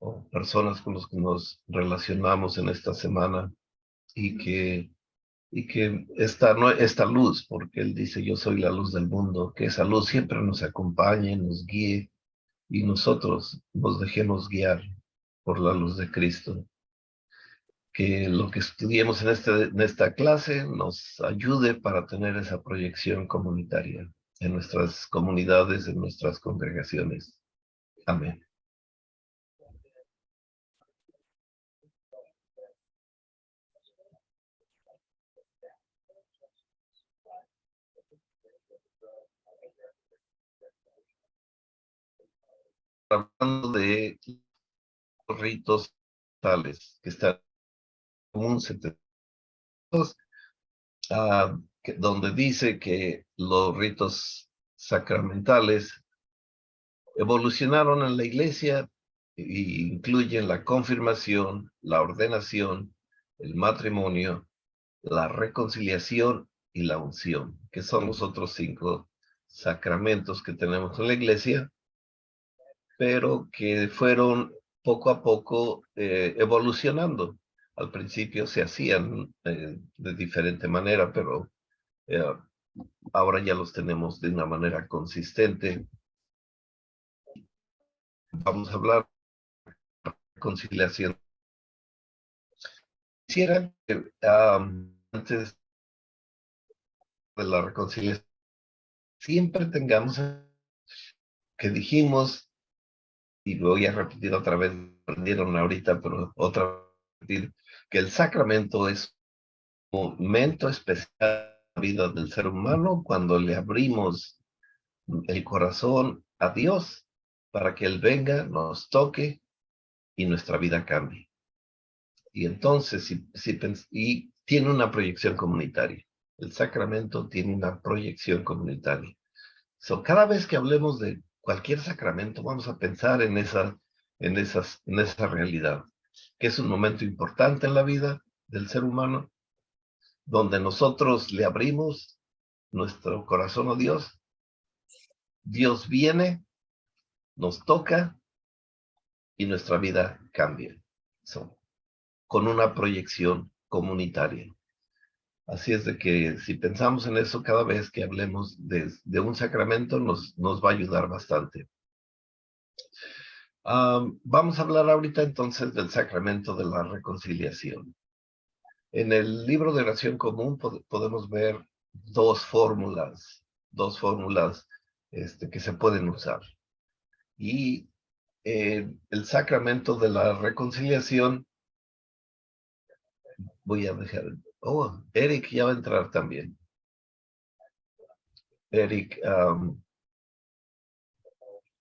o personas con los que nos relacionamos en esta semana y que esta luz, porque Él dice, yo soy la luz del mundo, que esa luz siempre nos acompañe, nos guíe y nosotros nos dejemos guiar por la luz de Cristo. Que lo que estudiemos en esta clase nos ayude para tener esa proyección comunitaria en nuestras comunidades, en nuestras congregaciones. Amén. Hablando de los ritos tales que están común 72, donde dice que los ritos sacramentales evolucionaron en la iglesia e incluyen la confirmación, la ordenación, el matrimonio, la reconciliación y la unción, que son los otros 5 sacramentos que tenemos en la iglesia, pero que fueron poco a poco evolucionando. Al principio se hacían de diferente manera, pero eh, ahora ya los tenemos de una manera consistente. Vamos a hablar de reconciliación. Quisiera que antes de la reconciliación siempre tengamos que dijimos, y voy a repetir otra vez, aprendieron ahorita, pero otra vez, que el sacramento es un momento especial en la vida del ser humano cuando le abrimos el corazón a Dios para que Él venga, nos toque y nuestra vida cambie. Y entonces, y tiene una proyección comunitaria. El sacramento tiene una proyección comunitaria. Cada vez que hablemos de cualquier sacramento, vamos a pensar en esa realidad, que es un momento importante en la vida del ser humano, donde nosotros le abrimos nuestro corazón a Dios. Dios viene, nos toca y nuestra vida cambia. Con una proyección comunitaria. Así es de que si pensamos en eso cada vez que hablemos de un sacramento, nos va a ayudar bastante. Vamos a hablar ahorita entonces del sacramento de la reconciliación. En el libro de oración común podemos ver dos fórmulas que se pueden usar. Y el sacramento de la reconciliación, voy a dejar, Eric ya va a entrar también. Eric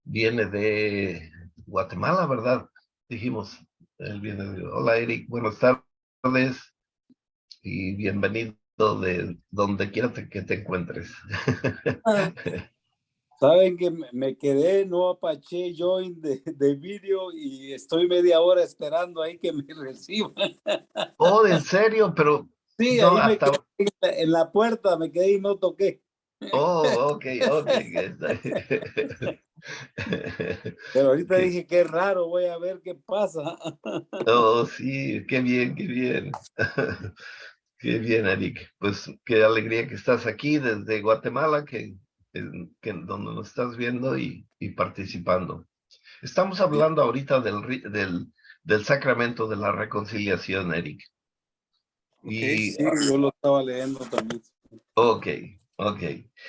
viene de Guatemala, ¿verdad? Dijimos, él viene de... Hola Eric, buenas tardes y bienvenido de donde quiera que te encuentres. Saben que me quedé, no apaché join de vídeo y estoy media hora esperando ahí que me reciban. Oh, ¿en serio? Pero sí, no, ahí me quedé en la puerta, me quedé y no toqué. Oh, ok. Pero ahorita dije, qué raro, voy a ver qué pasa. Oh, sí, qué bien, qué bien. Qué bien, Eric. Pues qué alegría que estás aquí desde Guatemala, donde nos estás viendo y participando. Estamos hablando ahorita del sacramento de la reconciliación, Eric. Okay, sí, yo lo estaba leyendo también. Ok.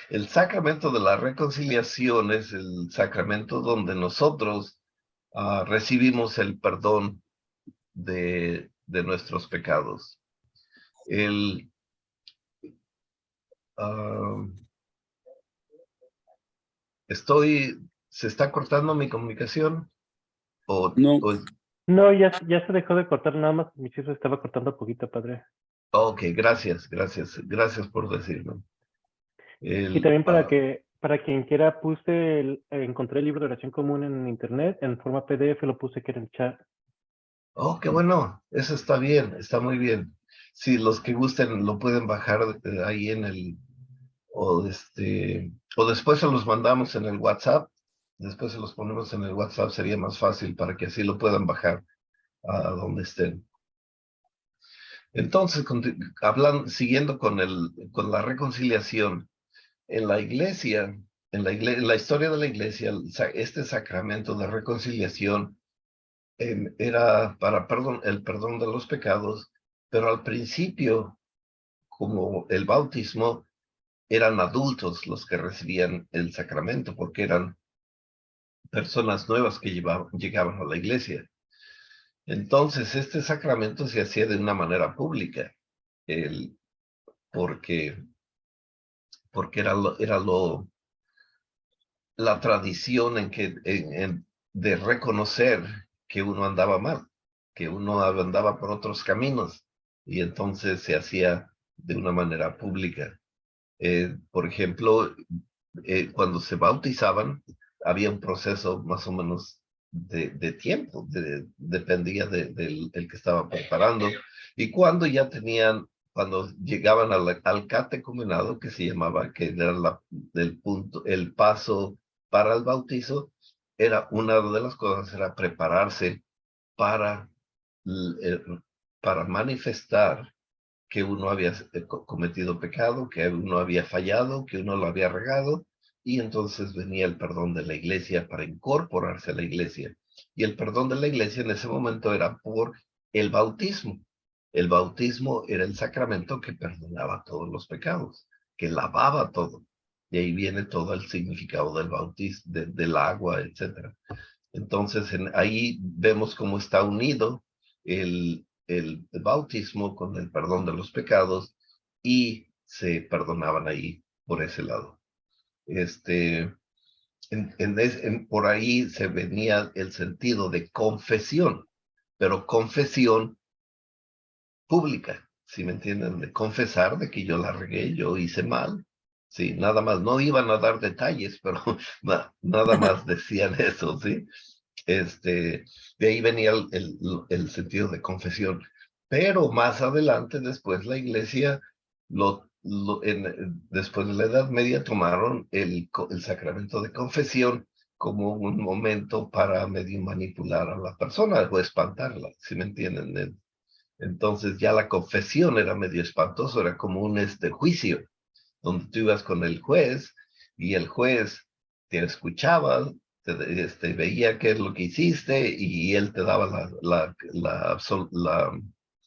El sacramento de la reconciliación es el sacramento donde nosotros recibimos el perdón de nuestros pecados. ¿Se está cortando mi comunicación? No. No, ya se dejó de cortar, nada más mi se estaba cortando poquito, padre. Ok, gracias por decirlo. Y también para quien quiera, encontré el libro de oración común en internet, en forma PDF, lo puse que era en el chat. Oh, qué bueno, eso está bien, está muy bien. Si los que gusten lo pueden bajar ahí o después se los mandamos en el WhatsApp Después se los ponemos en el WhatsApp, sería más fácil para que así lo puedan bajar a donde estén. Entonces, siguiendo con la reconciliación, en la iglesia, en la historia de la iglesia, este sacramento de reconciliación era para el perdón de los pecados, pero al principio, como el bautismo, eran adultos los que recibían el sacramento, porque eran personas nuevas que llegaban a la iglesia. Entonces, este sacramento se hacía de una manera pública, porque, porque era la tradición de reconocer que uno andaba mal, que uno andaba por otros caminos, y entonces se hacía de una manera pública. Por ejemplo, cuando se bautizaban, había un proceso más o menos de tiempo, dependía del que estaba preparando, y cuando llegaban al catecumenado, que se llamaba, que era el paso para el bautizo, una de las cosas era prepararse para, eh, para manifestar que uno había cometido pecado, que uno había fallado, que uno lo había regado, y entonces venía el perdón de la iglesia para incorporarse a la iglesia. Y el perdón de la iglesia en ese momento era por el bautismo. El bautismo era el sacramento que perdonaba todos los pecados, que lavaba todo. Y ahí viene todo el significado del bautismo, del agua, etc. Entonces, ahí vemos cómo está unido el bautismo con el perdón de los pecados y se perdonaban ahí por ese lado. Por ahí se venía el sentido de confesión, pero confesión pública, ¿sí me entienden? De confesar de que yo la regué, yo hice mal. Sí, nada más, no iban a dar detalles, pero nada más decían eso, ¿sí? De ahí venía el sentido de confesión. Pero más adelante, después la iglesia, después de la Edad Media, tomaron el sacramento de confesión como un momento para medio manipular a la persona o espantarla, ¿sí me entienden? Entonces ya la confesión era medio espantoso, era como un juicio, donde tú ibas con el juez y el juez te escuchaba, veía qué es lo que hiciste y él te daba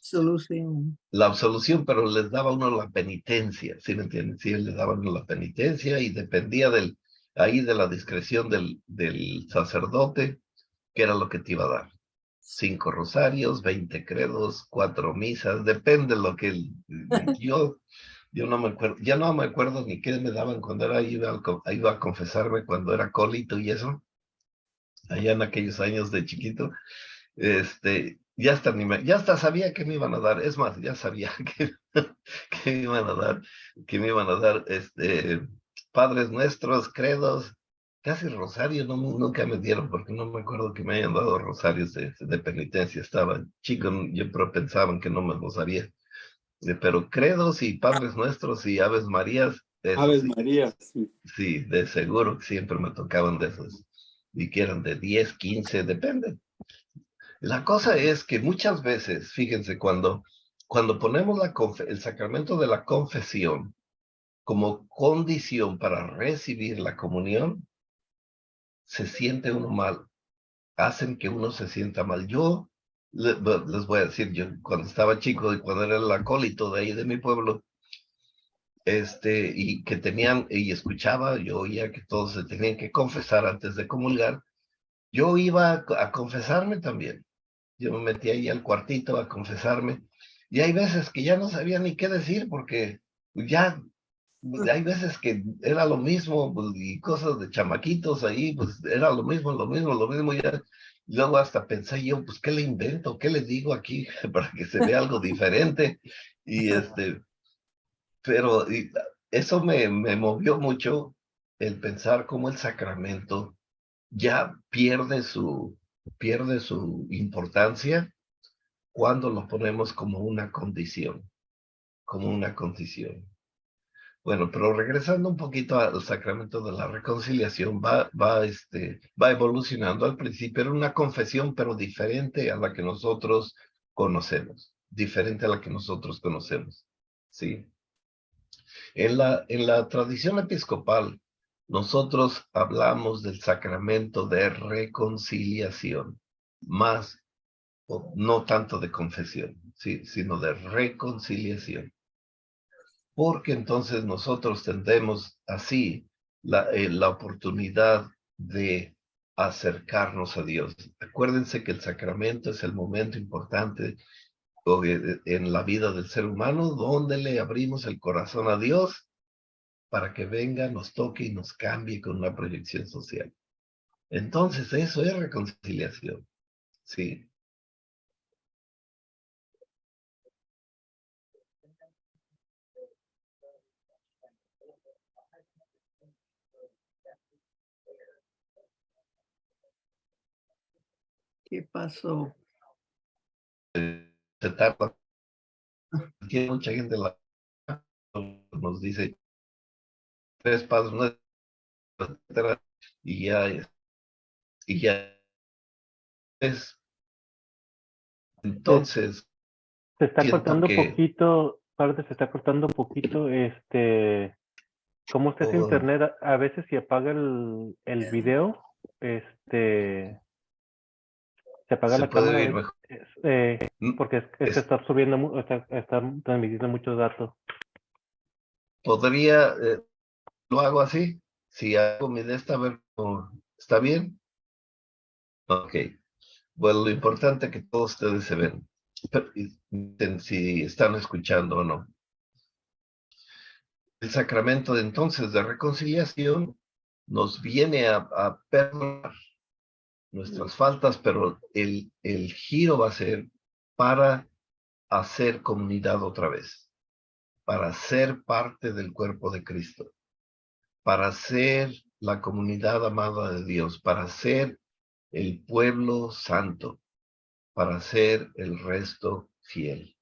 Solución. la absolución, pero les daba a uno la penitencia, ¿sí me entiendes? Sí, él le daba a uno la penitencia y dependía ahí de la discreción del sacerdote, qué era lo que te iba a dar. 5 rosarios, 20 credos, 4 misas, depende de lo que yo no me acuerdo, ya no me acuerdo ni qué me daban cuando iba a confesarme cuando era acólito y eso, allá en aquellos años de chiquito, ya hasta sabía que me iban a dar, es más, ya sabía que me iban a dar, Padres Nuestros, credos, casi rosario, nunca me dieron, porque no me acuerdo que me hayan dado rosarios de penitencia, estaba chico, yo pensaban que no me los haría. Pero credos y Padres Nuestros y Aves Marías, eso Aves sí, María, sí. sí, de seguro que siempre me tocaban de esos. Y que eran de 10, 15, depende. La cosa es que muchas veces, fíjense, cuando ponemos el sacramento de la confesión como condición para recibir la comunión, se siente uno mal, hacen que uno se sienta mal. Yo les voy a decir, yo cuando estaba chico y cuando era el acólito de ahí de mi pueblo, y que y escuchaba, yo oía que todos se tenían que confesar antes de comulgar, yo iba a confesarme también. Yo me metí ahí al cuartito a confesarme, y hay veces que ya no sabía ni qué decir, porque ya hay veces que era lo mismo, pues, y cosas de chamaquitos ahí, pues era lo mismo, ya. Luego hasta pensé yo, pues, ¿qué le invento? ¿Qué le digo aquí para que se vea algo diferente? Y pero eso me movió mucho el pensar cómo el sacramento ya pierde su importancia cuando lo ponemos como una condición, como una condición. Bueno, pero regresando un poquito al sacramento de la reconciliación, va evolucionando. Al principio era una confesión, pero diferente a la que nosotros conocemos, diferente a la que nosotros conocemos, ¿sí? En la tradición episcopal, nosotros hablamos del sacramento de reconciliación, más, no tanto de confesión, ¿sí? Sino de reconciliación. Porque entonces nosotros tendremos así la oportunidad de acercarnos a Dios. Acuérdense que el sacramento es el momento importante en la vida del ser humano donde le abrimos el corazón a Dios para que venga, nos toque y nos cambie con una proyección social. Entonces eso es reconciliación, ¿sí? ¿Qué pasó? Se tarda, tiene mucha gente nos dice 3 pasos, etcétera, y ya es. Entonces, Se está siento cortando un que poquito, padre, se está cortando un poquito, ¿cómo está ese internet? A veces si apaga el video, se apaga se la puede cámara, oír mejor. porque es que está subiendo, está transmitiendo muchos datos. Podría, lo hago así, si hago mi de esta, a ver, ¿está bien? Ok. Bueno, lo importante es que todos ustedes se ven, si están escuchando o no. El sacramento de entonces de reconciliación nos viene a perdonar nuestras faltas, pero el giro va a ser para hacer comunidad otra vez, para ser parte del cuerpo de Cristo, para ser la comunidad amada de Dios, para ser el pueblo santo, para ser el resto fiel.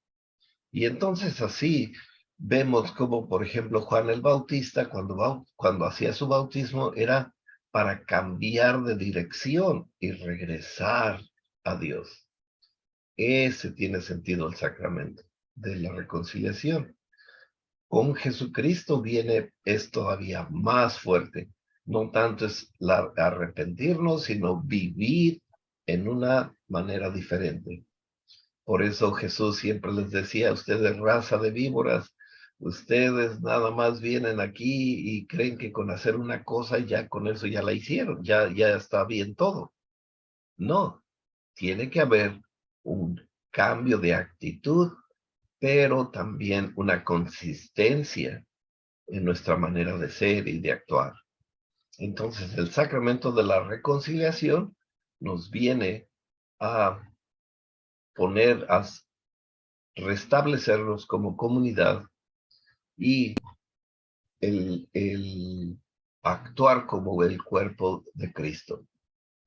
Y entonces así vemos como, por ejemplo, Juan el Bautista, cuando hacía su bautismo, era para cambiar de dirección y regresar a Dios. Ese tiene sentido el sacramento de la reconciliación. Con Jesucristo es todavía más fuerte. No tanto es arrepentirnos, sino vivir en una manera diferente. Por eso Jesús siempre les decía, ustedes raza de víboras, ustedes nada más vienen aquí y creen que con hacer una cosa ya con eso ya la hicieron, ya está bien todo. No, tiene que haber un cambio de actitud, pero también una consistencia en nuestra manera de ser y de actuar. Entonces, el sacramento de la reconciliación nos viene a a restablecernos como comunidad y el actuar como el cuerpo de Cristo.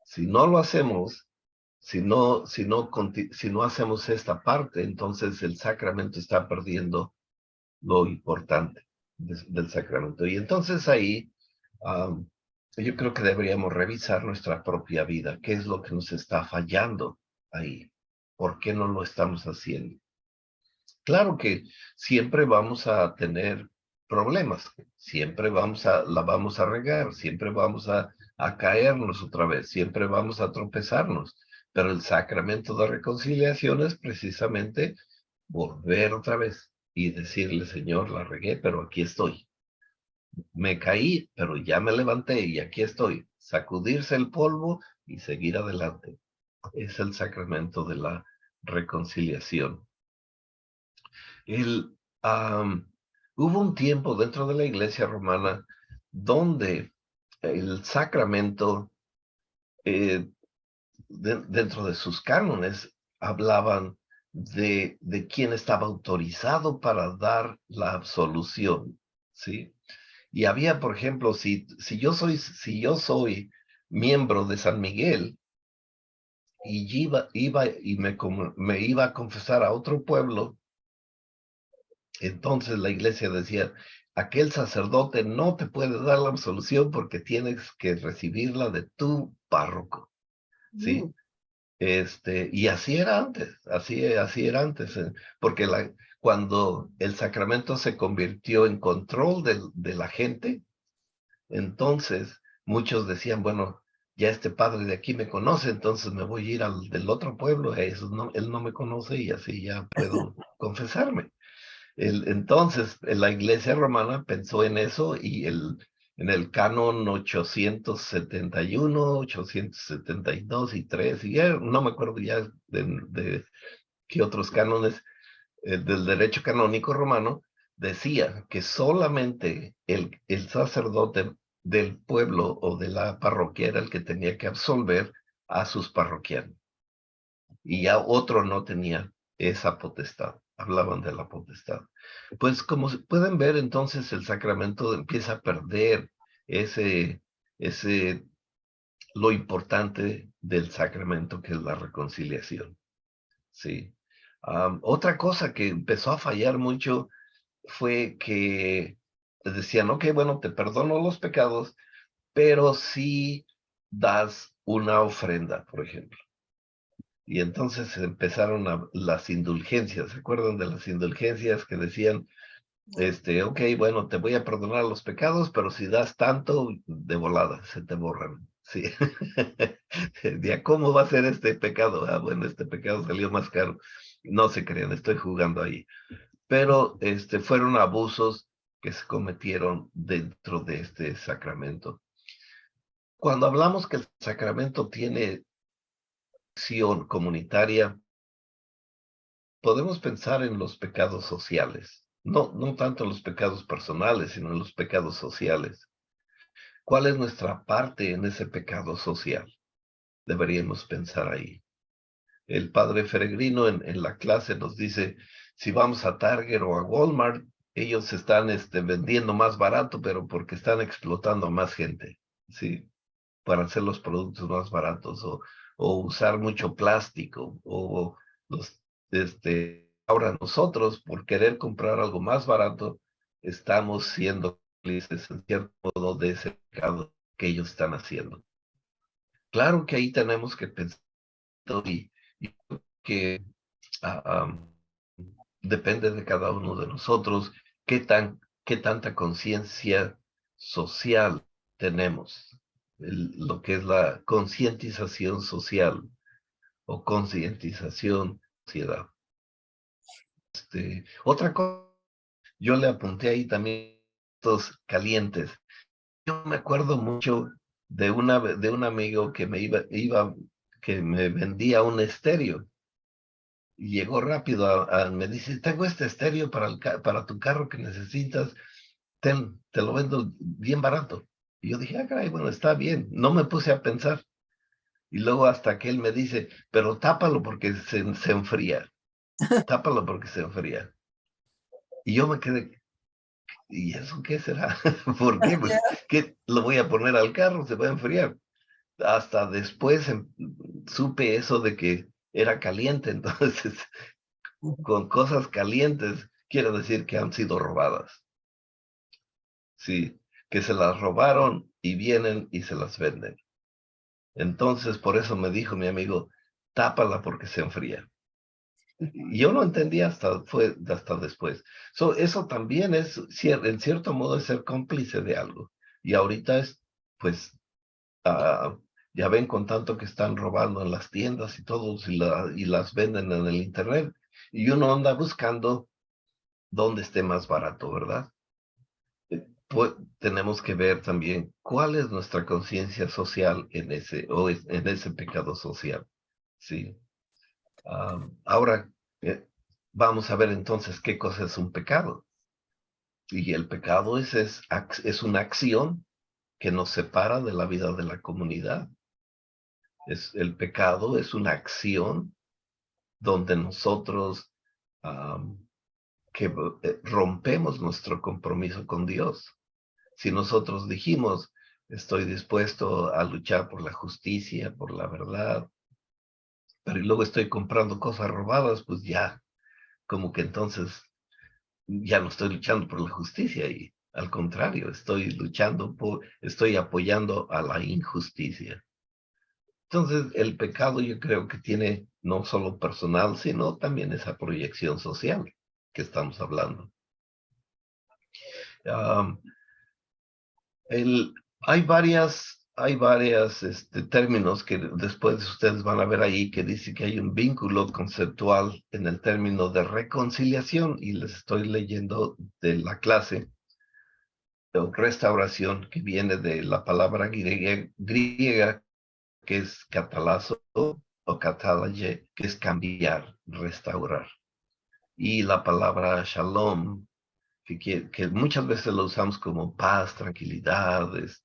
Si no lo hacemos, si no hacemos esta parte, entonces el sacramento está perdiendo lo importante del sacramento. Y entonces ahí yo creo que deberíamos revisar nuestra propia vida. ¿Qué es lo que nos está fallando ahí? ¿Por qué no lo estamos haciendo? Claro que siempre vamos a tener problemas, siempre la vamos a regar, siempre vamos a caernos otra vez, siempre vamos a tropezarnos, pero el sacramento de reconciliación es precisamente volver otra vez y decirle, Señor, la regué, pero aquí estoy. Me caí, pero ya me levanté y aquí estoy. Sacudirse el polvo y seguir adelante. Es el sacramento de la reconciliación. Hubo un tiempo dentro de la iglesia romana donde el sacramento, dentro de sus cánones, hablaban de quién estaba autorizado para dar la absolución, ¿sí? Y había, por ejemplo, si yo soy miembro de San Miguel y me iba a confesar a otro pueblo, entonces la iglesia decía, aquel sacerdote no te puede dar la absolución porque tienes que recibirla de tu párroco, ¿sí? Y así era antes, así era antes, porque cuando el sacramento se convirtió en control de la gente, entonces muchos decían, bueno, ya este padre de aquí me conoce, entonces me voy a ir al del otro pueblo, él no me conoce y así ya puedo confesarme. Entonces, la iglesia romana pensó en eso y en el canon 871, 872 y 3, y ya no me acuerdo ya de qué otros cánones del derecho canónico romano, decía que solamente el sacerdote del pueblo o de la parroquia era el que tenía que absolver a sus parroquianos. Y ya otro no tenía esa potestad. Hablaban de la potestad. Pues como pueden ver, entonces el sacramento empieza a perder ese, lo importante del sacramento, que es la reconciliación. Sí. Otra cosa que empezó a fallar mucho fue que decían, ok, bueno, te perdono los pecados, pero si das una ofrenda, por ejemplo. Y entonces empezaron las indulgencias. ¿Se acuerdan de las indulgencias que decían, ok, bueno, te voy a perdonar los pecados, pero si das tanto, de volada, se te borran? Sí. ¿Ya cómo va a ser este pecado? Ah, bueno, este pecado salió más caro. No se crean, estoy jugando ahí. Pero fueron abusos que se cometieron dentro de este sacramento. Cuando hablamos que el sacramento tiene acción comunitaria, podemos pensar en los pecados sociales, no tanto en los pecados personales, sino en los pecados sociales. ¿Cuál es nuestra parte en ese pecado social? Deberíamos pensar ahí. El padre Peregrino en la clase nos dice, si vamos a Target o a Walmart, ellos están vendiendo más barato, pero porque están explotando a más gente, ¿sí? Para hacer los productos más baratos, o usar mucho plástico, o ahora nosotros, por querer comprar algo más barato, estamos siendo cómplices en cierto modo de ese pecado que ellos están haciendo. Claro que ahí tenemos que pensar y que depende de cada uno de nosotros qué tanta conciencia social tenemos, lo que es la concientización social o concientización sociedad. Otra cosa, yo le apunté ahí también estos calientes. Yo me acuerdo mucho de un amigo que que me vendía un estéreo. Y llegó rápido me dice, tengo este estéreo para tu carro que necesitas, te lo vendo bien barato. Y yo dije, ah, caray, bueno, está bien. No me puse a pensar. Y luego hasta que él me dice, pero tápalo porque se enfría. Tápalo porque se enfría. Y yo me quedé, ¿y eso qué será? ¿Por qué? Pues, ¿qué lo voy a poner al carro? Se va a enfriar. Hasta después supe eso de que era caliente, entonces con cosas calientes quiere decir que han sido robadas. Sí, que se las robaron y vienen y se las venden. Entonces, por eso me dijo mi amigo, tápala porque se enfría. Y yo no entendía hasta después. Eso también es, en cierto modo, es ser cómplice de algo. Y ahorita pues, ya ven con tanto que están robando en las tiendas y todo, y las venden en el internet. Y uno anda buscando dónde esté más barato, ¿verdad? Pues tenemos que ver también cuál es nuestra conciencia social en ese pecado social, ¿sí? Ahora, vamos a ver entonces qué cosa es un pecado. Y el pecado es una acción que nos separa de la vida de la comunidad. El pecado es una acción donde nosotros rompemos nuestro compromiso con Dios. Si nosotros dijimos, estoy dispuesto a luchar por la justicia, por la verdad, pero luego estoy comprando cosas robadas, pues ya, como que entonces ya no estoy luchando por la justicia Al contrario, estoy apoyando a la injusticia. Entonces, el pecado yo creo que tiene no solo personal, sino también esa proyección social que estamos hablando. Um, hay varias términos que después ustedes van a ver ahí que dice que hay un vínculo conceptual en el término de reconciliación, y les estoy leyendo de la clase de restauración, que viene de la palabra griega que es catalazo o catalaye, que es cambiar, restaurar. Y la palabra shalom, que muchas veces lo usamos como paz, tranquilidad, es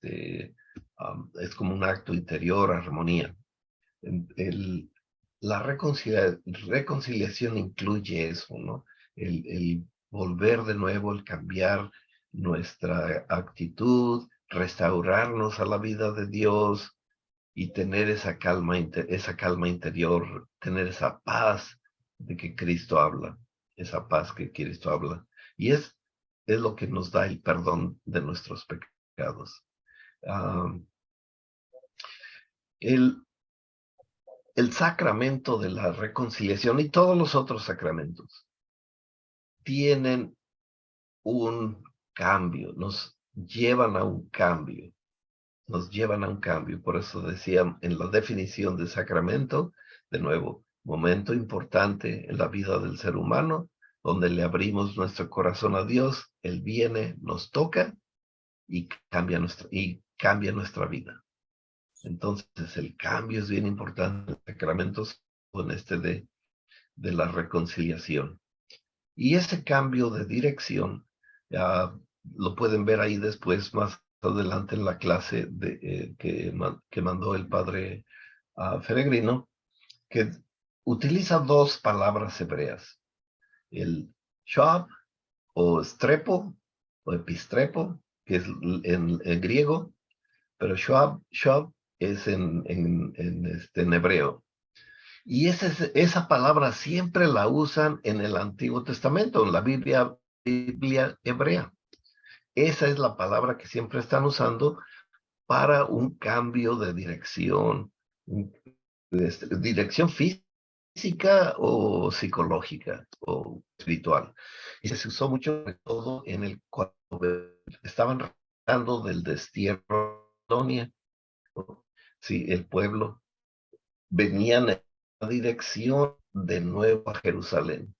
como un acto interior, armonía. La reconciliación incluye eso, ¿no? El volver de nuevo, el cambiar nuestra actitud, restaurarnos a la vida de Dios y tener esa calma interior, tener esa paz de que Cristo habla, esa paz que Cristo habla. Y es lo que nos da el perdón de nuestros pecados. El, el sacramento de la reconciliación y todos los otros sacramentos tienen un cambio, nos llevan a un cambio. Por eso decía en la definición de sacramento, de nuevo, momento importante en la vida del ser humano, donde le abrimos nuestro corazón a Dios, Él viene, nos toca y cambia nuestra vida. Entonces el cambio es bien importante en los sacramentos, con de la reconciliación. Y ese cambio de dirección, ya lo pueden ver ahí después, más adelante en la clase que mandó el padre Peregrino, que utiliza dos palabras hebreas, el shoab o strepo o epistrepo, que es en griego, pero shoab es en hebreo. Y esa palabra siempre la usan en el Antiguo Testamento, en la Biblia hebrea. Esa es la palabra que siempre están usando para un cambio de dirección, dirección física o psicológica o espiritual. Y se usó mucho, sobre todo cuando estaban regresando del destierro de Babilonia. Sí, el pueblo venían en la dirección de nuevo a Jerusalén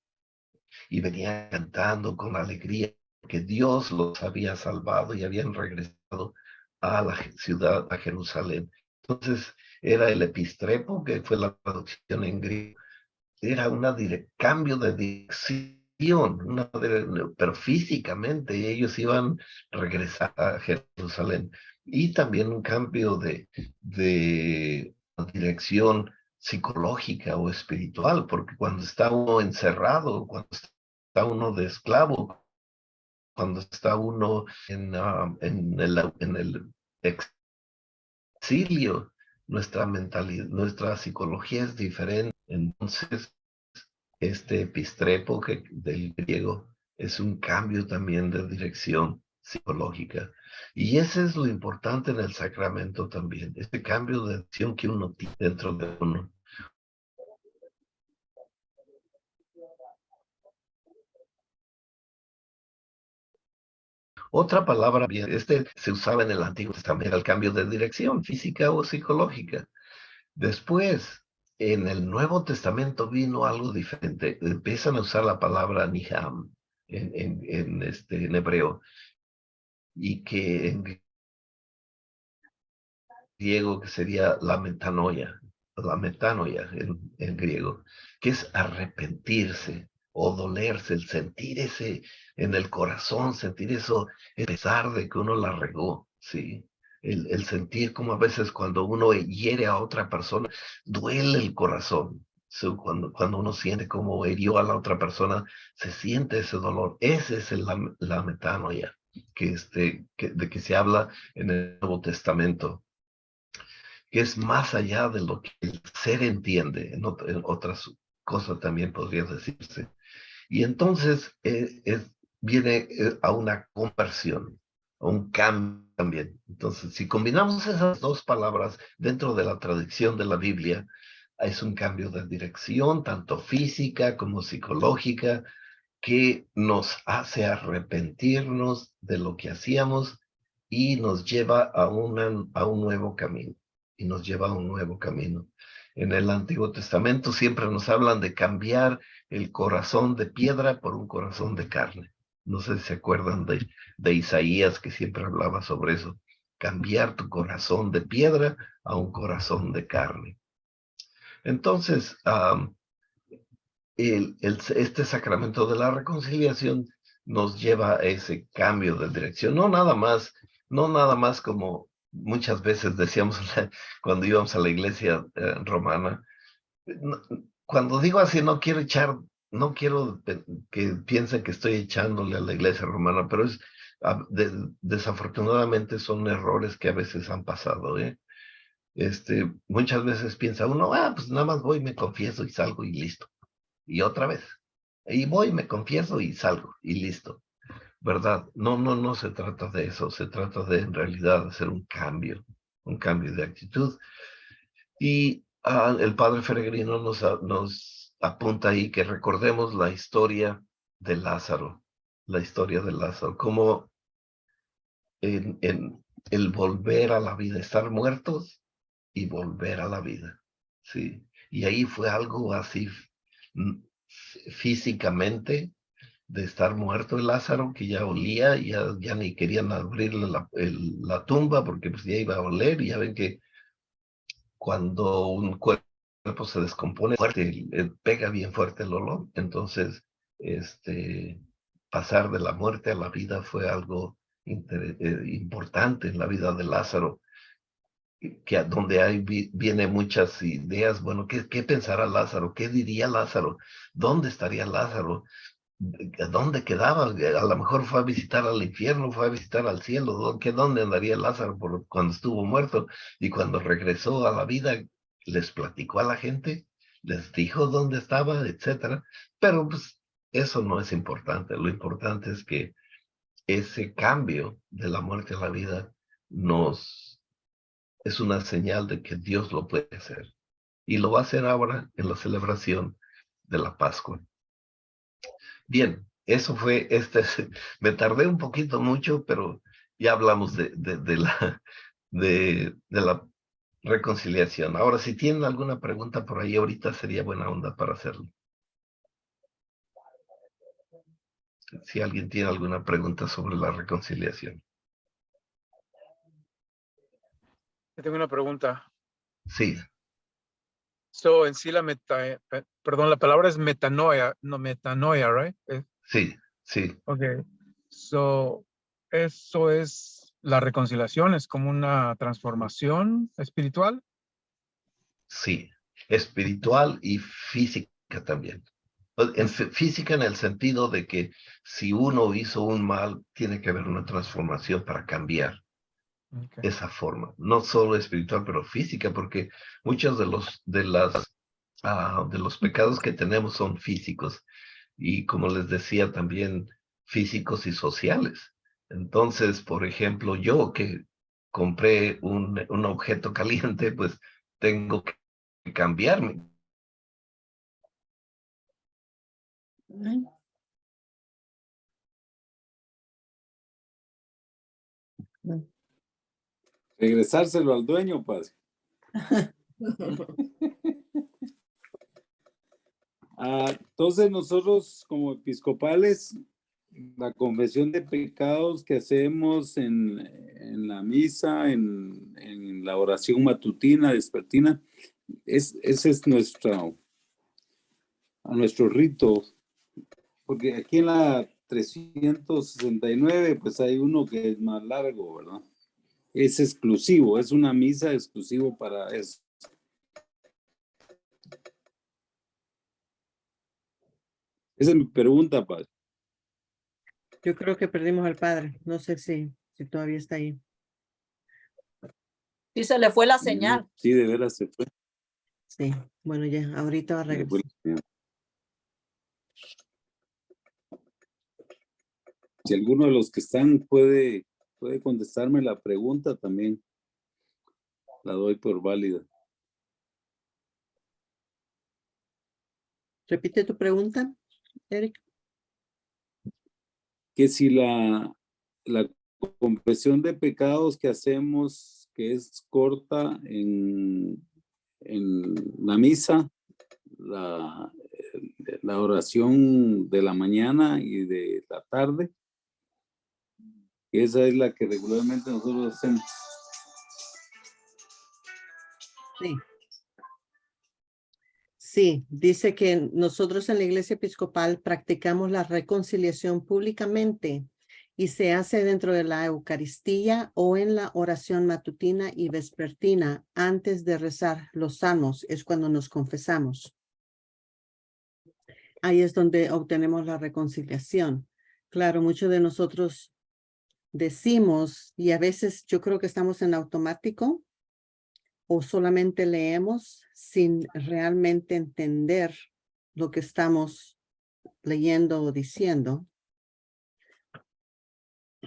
y venían cantando con alegría que Dios los había salvado y habían regresado a la ciudad, a Jerusalén. Entonces era el epistrepo, que fue la traducción en griego, era un cambio de dirección, pero físicamente ellos iban a regresar a Jerusalén. Y también un cambio de dirección psicológica o espiritual, porque cuando está uno encerrado, cuando está uno de esclavo, cuando está uno en el exilio, nuestra mentalidad, nuestra psicología es diferente. Entonces, este epistrepo del griego es un cambio también de dirección psicológica. Y ese es lo importante en el sacramento también, este cambio de dirección que uno tiene dentro de uno. Otra palabra, se usaba en el Antiguo Testamento, el cambio de dirección física o psicológica. Después, en el Nuevo Testamento vino algo diferente. Empiezan a usar la palabra niham en hebreo, y que en griego que sería la metanoia en griego, que es arrepentirse o dolerse, el sentir ese en el corazón, sentir eso, a pesar de que uno la regó, ¿sí? El sentir como a veces cuando uno hiere a otra persona, duele el corazón. So, cuando uno siente como hirió a la otra persona, se siente ese dolor. Ese es la metanoia de que se habla en el Nuevo Testamento, que es más allá de lo que el ser entiende. En otras cosas también podría decirse. Y entonces viene a una conversión, a un cambio también. Entonces, si combinamos esas dos palabras dentro de la tradición de la Biblia, es un cambio de dirección, tanto física como psicológica, que nos hace arrepentirnos de lo que hacíamos y nos lleva a un nuevo camino. Y nos lleva a un nuevo camino. En el Antiguo Testamento siempre nos hablan de cambiar el corazón de piedra por un corazón de carne. No sé si se acuerdan de Isaías, que siempre hablaba sobre eso. Cambiar tu corazón de piedra a un corazón de carne. Entonces, este sacramento de la reconciliación nos lleva a ese cambio de dirección. No nada más como muchas veces decíamos cuando íbamos a la iglesia romana. Cuando digo así, no quiero que piensen que estoy echándole a la iglesia romana, pero desafortunadamente son errores que a veces han pasado, ¿eh? Muchas veces piensa uno, pues nada más voy, me confieso y salgo y listo. Y otra vez. Y voy, me confieso y salgo y listo. ¿Verdad? No se trata de eso, se trata de en realidad hacer un cambio de actitud. Y el padre Peregrino nos apunta ahí que recordemos la historia de Lázaro, como en el volver a la vida, estar muertos y volver a la vida, ¿sí? Y ahí fue algo así físicamente, de estar muerto el Lázaro, que ya olía, ya ni querían abrirle la tumba porque pues ya iba a oler, y ya ven que cuando un cuerpo se descompone fuerte, pega bien fuerte el olor. Entonces, pasar de la muerte a la vida fue algo importante en la vida de Lázaro, que donde viene muchas ideas. Bueno, ¿qué pensará Lázaro? ¿Qué diría Lázaro? ¿Dónde estaría Lázaro? ¿Dónde quedaba? A lo mejor fue a visitar al infierno, fue a visitar al cielo. ¿Dónde andaría Lázaro cuando estuvo muerto? Y cuando regresó a la vida, les platicó a la gente, les dijo dónde estaba, etcétera. Pero pues eso no es importante. Lo importante es que ese cambio de la muerte a la vida es una señal de que Dios lo puede hacer. Y lo va a hacer ahora en la celebración de la Pascua. Bien, eso fue, me tardé un poquito mucho, pero ya hablamos de la reconciliación. Ahora, si tienen alguna pregunta por ahí, ahorita sería buena onda para hacerlo. Si alguien tiene alguna pregunta sobre la reconciliación. Yo tengo una pregunta. Sí. En sí perdón, la palabra es metanoia, no metanoia, right? Sí, sí. Okay. Eso es la reconciliación, es como una transformación espiritual. Sí, espiritual y física también. Física en el sentido de que si uno hizo un mal, tiene que haber una transformación para cambiar esa forma. No solo espiritual, pero física, porque muchos de los pecados que tenemos son físicos. Y como les decía, también físicos y sociales. Entonces, por ejemplo, yo que compré un objeto caliente, pues tengo que cambiarme. Regresárselo al dueño, padre. Entonces nosotros como episcopales, la confesión de pecados que hacemos en la misa, en la oración matutina, vespertina, ese es nuestro rito, porque aquí en la 369 pues hay uno que es más largo, ¿verdad? Es exclusivo, es una misa exclusivo para eso. Esa es mi pregunta, padre. Yo creo que perdimos al padre. No sé si todavía está ahí. Sí, se le fue la señal. Sí, de veras se fue. Sí, bueno, ya, ahorita va a regresar. Si alguno de los que están puede contestarme la pregunta, también la doy por válida. Repite tu pregunta, Eric. Que si la confesión de pecados que hacemos, que es corta en la misa, la oración de la mañana y de la tarde, esa es la que regularmente nosotros hacemos. Sí. Sí, dice que nosotros en la Iglesia Episcopal practicamos la reconciliación públicamente y se hace dentro de la Eucaristía o en la oración matutina y vespertina antes de rezar los salmos, es cuando nos confesamos. Ahí es donde obtenemos la reconciliación. Claro, muchos de nosotros decimos, y a veces yo creo que estamos en automático, o solamente leemos sin realmente entender lo que estamos leyendo o diciendo.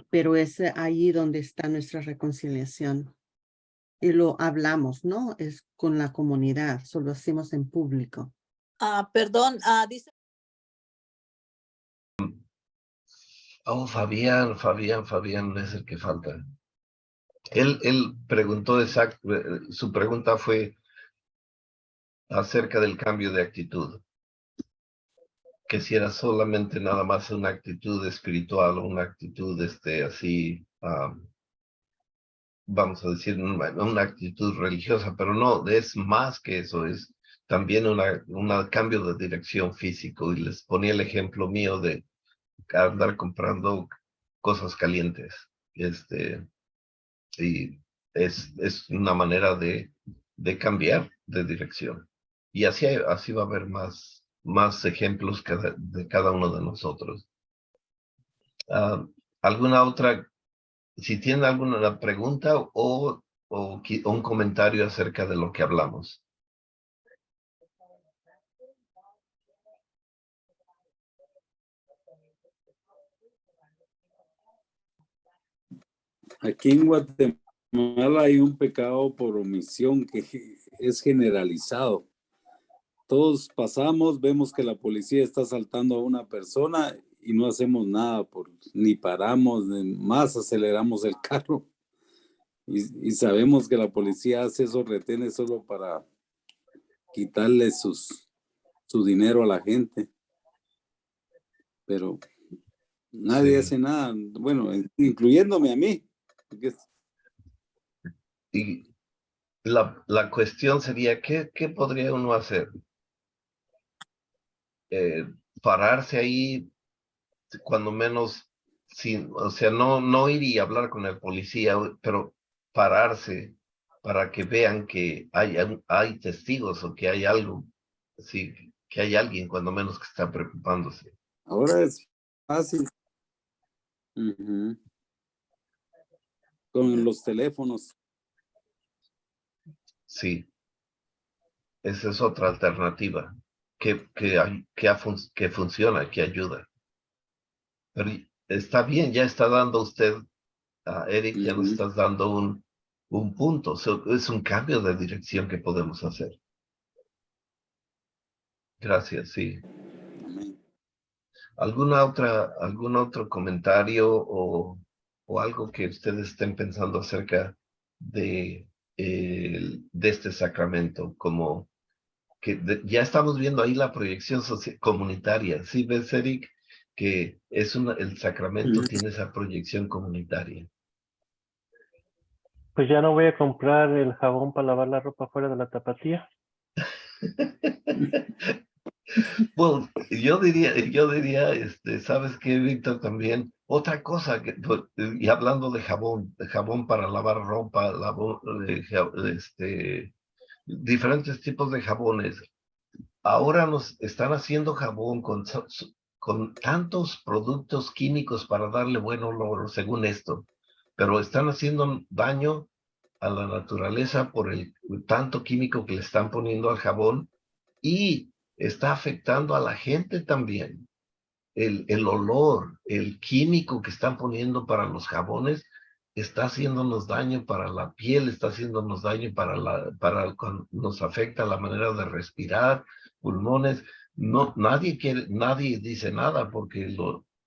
Pero es ahí donde está nuestra reconciliación. Y lo hablamos, ¿no? Es con la comunidad, solo hacemos en público. Perdón, dice. Oh, Fabián es el que falta. Él preguntó su pregunta fue acerca del cambio de actitud. Que si era solamente nada más una actitud espiritual o una actitud así, vamos a decir, una actitud religiosa, pero no, es más que eso, es también un cambio de dirección físico. Y les ponía el ejemplo mío de andar comprando cosas calientes. Y es una manera de cambiar de dirección. Y así va a haber más ejemplos de cada uno de nosotros. ¿Alguna otra? Si tienen alguna pregunta o un comentario acerca de lo que hablamos. Aquí en Guatemala hay un pecado por omisión que es generalizado. Todos pasamos, vemos que la policía está asaltando a una persona y no hacemos nada, ni paramos, ni más aceleramos el carro. Y sabemos que la policía hace esos retenes solo para quitarle su dinero a la gente. Pero nadie hace nada, bueno, incluyéndome a mí. Y la cuestión sería, ¿qué podría uno hacer? Pararse ahí, cuando menos, o sea, no ir y hablar con el policía, pero pararse para que vean que hay testigos o que hay algo, sí, que hay alguien cuando menos que está preocupándose. Ahora es fácil. Con los teléfonos. Sí, esa es otra alternativa que funciona, que ayuda. Pero está bien, ya está dando usted, Eric, ya nos estás dando un punto. Es un cambio de dirección que podemos hacer. Gracias, sí. ¿Algún otro comentario o algo que ustedes estén pensando acerca de este sacramento? Como que ya estamos viendo ahí la proyección comunitaria. ¿Sí ves, Eric? Que el sacramento tiene esa proyección comunitaria. Pues ya no voy a comprar el jabón para lavar la ropa fuera de la tapatía. Bueno, yo diría, ¿sabes qué, Víctor? También otra cosa, y hablando de jabón para lavar ropa, diferentes tipos de jabones. Ahora nos están haciendo jabón con tantos productos químicos para darle buen olor, según esto, pero están haciendo daño a la naturaleza por el tanto químico que le están poniendo al jabón y está afectando a la gente también. el olor, el químico que están poniendo para los jabones está haciéndonos daño para la piel, está haciéndonos daño para cuando nos afecta la manera de respirar, pulmones. No, nadie dice nada porque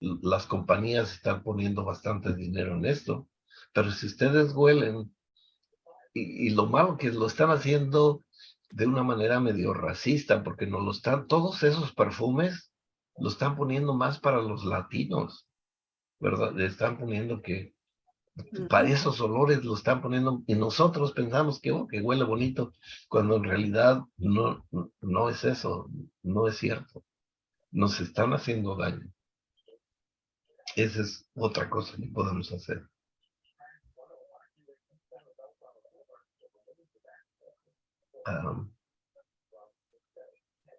las compañías están poniendo bastante dinero en esto. Pero si ustedes huelen, y lo malo que lo están haciendo de una manera medio racista, porque no lo están, todos esos perfumes lo están poniendo más para los latinos, ¿verdad? Le están poniendo que para esos olores lo están poniendo, y nosotros pensamos que, que huele bonito, cuando en realidad no es eso, no es cierto. Nos están haciendo daño. Esa es otra cosa que podemos hacer.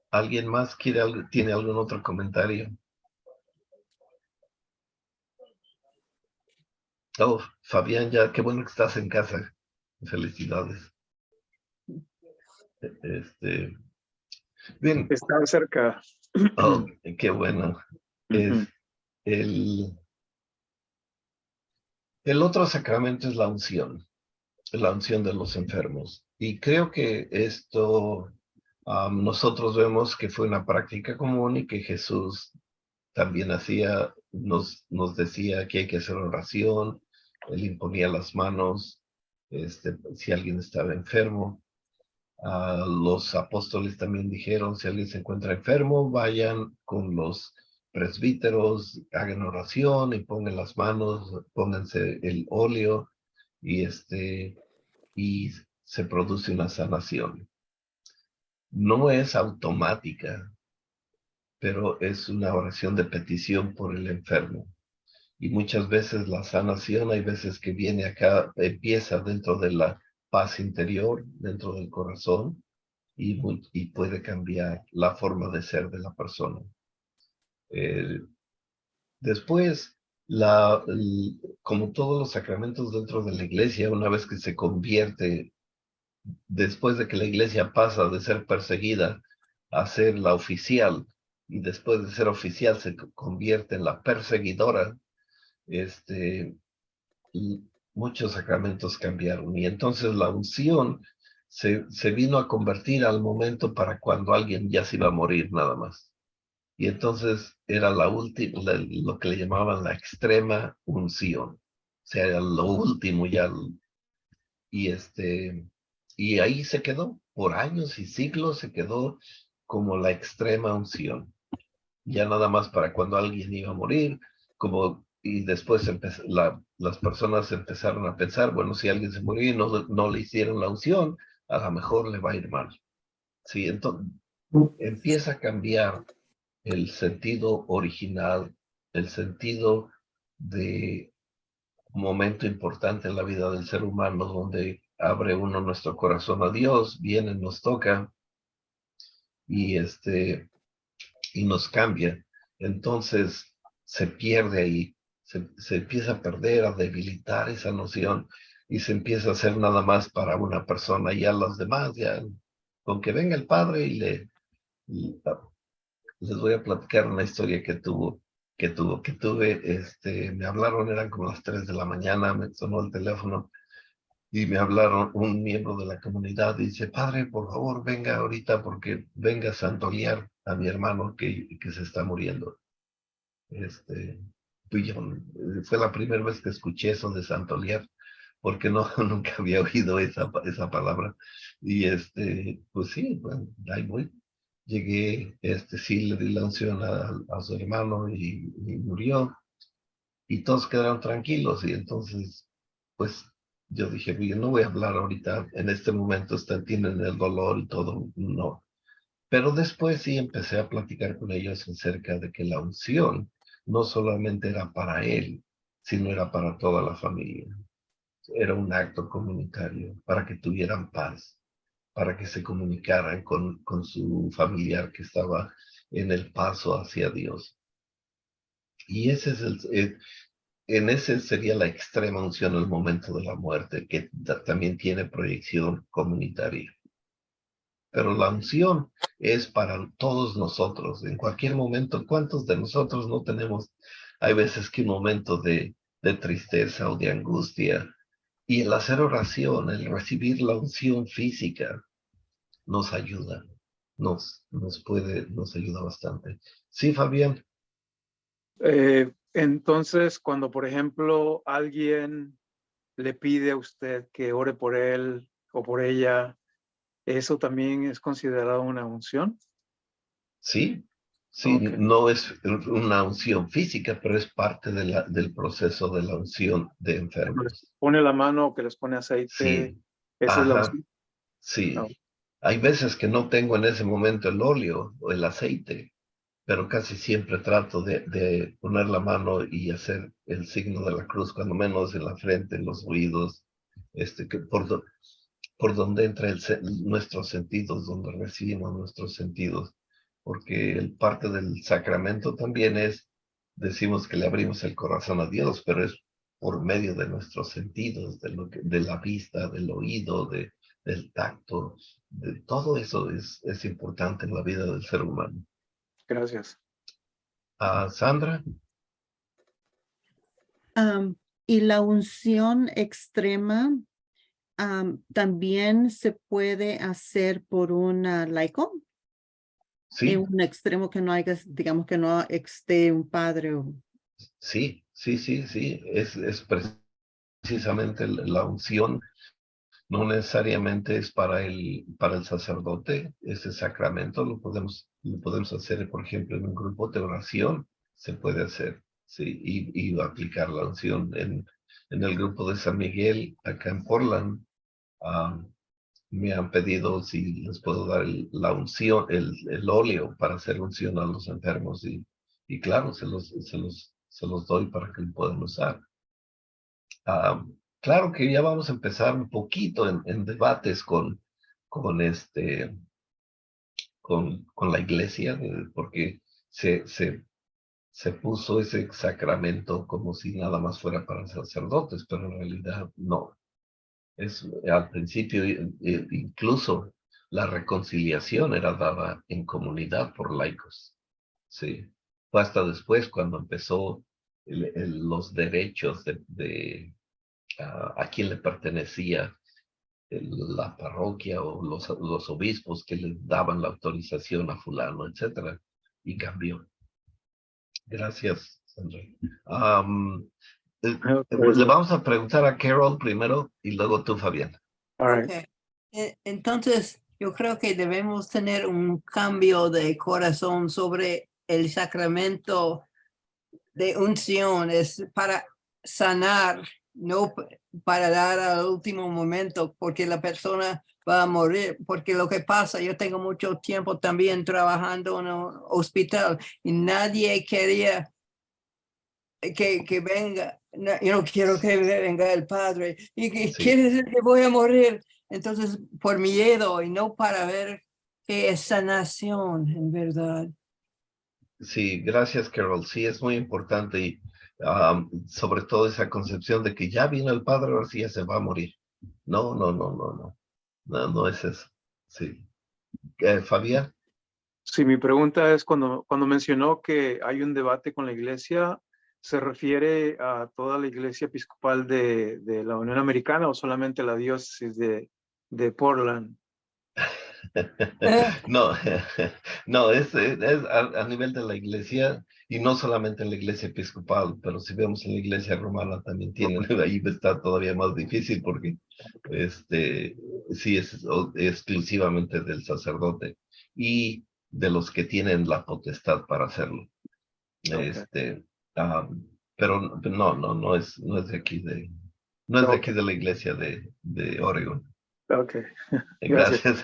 ¿Alguien más tiene algún otro comentario? Oh, Fabián, ya, qué bueno que estás en casa. Felicidades. Bien. Está cerca. Oh, qué bueno. Es el otro sacramento es la unción de los enfermos. Y creo que esto nosotros vemos que fue una práctica común y que Jesús también hacía, nos decía que hay que hacer oración, él imponía las manos, si alguien estaba enfermo. Los apóstoles también dijeron, si alguien se encuentra enfermo, vayan con los presbíteros, hagan oración y pongan las manos, pónganse el óleo y y se produce una sanación. No es automática, pero es una oración de petición por el enfermo. Y muchas veces la sanación, hay veces que viene acá, empieza dentro de la paz interior, dentro del corazón, y puede cambiar la forma de ser de la persona. Después, como todos los sacramentos dentro de la iglesia, una vez que se convierte, después de que la iglesia pasa de ser perseguida a ser la oficial, y después de ser oficial se convierte en la perseguidora, y muchos sacramentos cambiaron. Y entonces la unción se vino a convertir al momento para cuando alguien ya se iba a morir nada más. Y entonces era lo que le llamaban la extrema unción. O sea, era lo último ya. Y y ahí se quedó, por años y siglos se quedó como la extrema unción. Ya nada más para cuando alguien iba a morir, y después las personas empezaron a pensar, bueno, si alguien se murió y no le hicieron la unción, a lo mejor le va a ir mal. Sí, entonces empieza a cambiar el sentido original, el sentido de un momento importante en la vida del ser humano, donde abre uno nuestro corazón a Dios, viene, nos toca, y y nos cambia. Entonces se pierde ahí, se empieza a perder, a debilitar esa noción, y se empieza a hacer nada más para una persona, y a los demás ya, con que venga el Padre les voy a platicar una historia que tuve, me hablaron, eran como las 3 de la mañana, me sonó el teléfono, y me hablaron un miembro de la comunidad, y dice, padre, por favor, venga ahorita, porque venga a santolear a mi hermano que se está muriendo. Fue la primera vez que escuché eso de santolear, porque nunca había oído esa palabra. Y pues sí, bueno, ahí voy. Llegué, sí, le di la unción a su hermano y murió, y todos quedaron tranquilos. Y entonces, pues yo dije, yo no voy a hablar ahorita, en este momento tienen el dolor y todo, no. Pero después sí empecé a platicar con ellos acerca de que la unción no solamente era para él, sino era para toda la familia. Era un acto comunitario para que tuvieran paz, para que se comunicaran con su familiar que estaba en el paso hacia Dios. Y en ese sería la extrema unción, el momento de la muerte, que también tiene proyección comunitaria. pero la unción es para todos nosotros. En cualquier momento, ¿cuántos de nosotros no tenemos? Hay veces que un momento de tristeza o de angustia, y el hacer oración, el recibir la unción física, nos ayuda, nos ayuda bastante. Sí, Fabián. Entonces, cuando, por ejemplo, alguien le pide a usted que ore por él o por ella, ¿eso también es considerado una unción? Sí, sí, Okay. no es una unción física, pero es parte del proceso de la unción de enfermos. Pone la mano o que les pone aceite, Sí, ¿esa es la ajá, unción? sí. No. Hay veces que no tengo en ese momento el óleo o el aceite, pero casi siempre trato de poner la mano y hacer el signo de la cruz, cuando menos en la frente, en los oídos, que por donde entra nuestros sentidos, donde recibimos nuestros sentidos, porque el parte del sacramento también es, decimos que le abrimos el corazón a Dios, pero es por medio de nuestros sentidos, de la vista, del oído, del tacto, de todo eso es importante en la vida del ser humano. Gracias. Sandra. Y la unción extrema también se puede hacer por un laico. Sí, En un extremo que no haya, digamos que no esté un padre. sí. Es precisamente la unción. No necesariamente es para el sacerdote, ese sacramento lo podemos hacer, por ejemplo, en un grupo de oración, se puede hacer, sí, y aplicar la unción en el grupo de San Miguel, acá en Portland. Me han pedido si les puedo dar la unción, el óleo para hacer unción a los enfermos, y claro, se los doy para que lo puedan usar. Claro que ya vamos a empezar un poquito en debates con la iglesia, porque se puso ese sacramento como si nada más fuera para sacerdotes, pero en realidad no. Al principio, incluso la reconciliación era dada en comunidad por laicos. Sí. Fue hasta después cuando empezó los derechos de a quién le pertenecía la parroquia o los obispos que le daban la autorización a fulano, etcétera, y cambió. Gracias, Sandra. Le vamos a preguntar a Carol primero y luego tú, Fabián. All right. Okay. Entonces, yo creo que debemos tener un cambio de corazón sobre el sacramento de unción. Es para sanar, no para dar al último momento, porque la persona va a morir. Porque lo que pasa, yo tengo mucho tiempo también trabajando en un hospital y nadie quería que venga. No, yo no quiero que venga el padre y que Sí. quiere decir que voy a morir. Entonces, por miedo y no para ver qué es sanación en verdad. Sí, gracias, Carol. Sí, es muy importante, y sobre todo esa concepción de que ya vino el padre, ahora sí ya se va a morir. No, no es eso. Sí. Fabián. Sí, mi pregunta es cuando mencionó que hay un debate con la iglesia, ¿se refiere a toda la iglesia episcopal de la Unión Americana o solamente la diócesis de Portland? No, no, es a nivel de la iglesia, y no solamente en la iglesia episcopal, pero si vemos en la iglesia romana también tienen, ahí está todavía más difícil porque sí es exclusivamente del sacerdote y de los que tienen la potestad para hacerlo. Okay. Pero no es de aquí no es de aquí Okay. de la iglesia de Oregon. Okay. Gracias.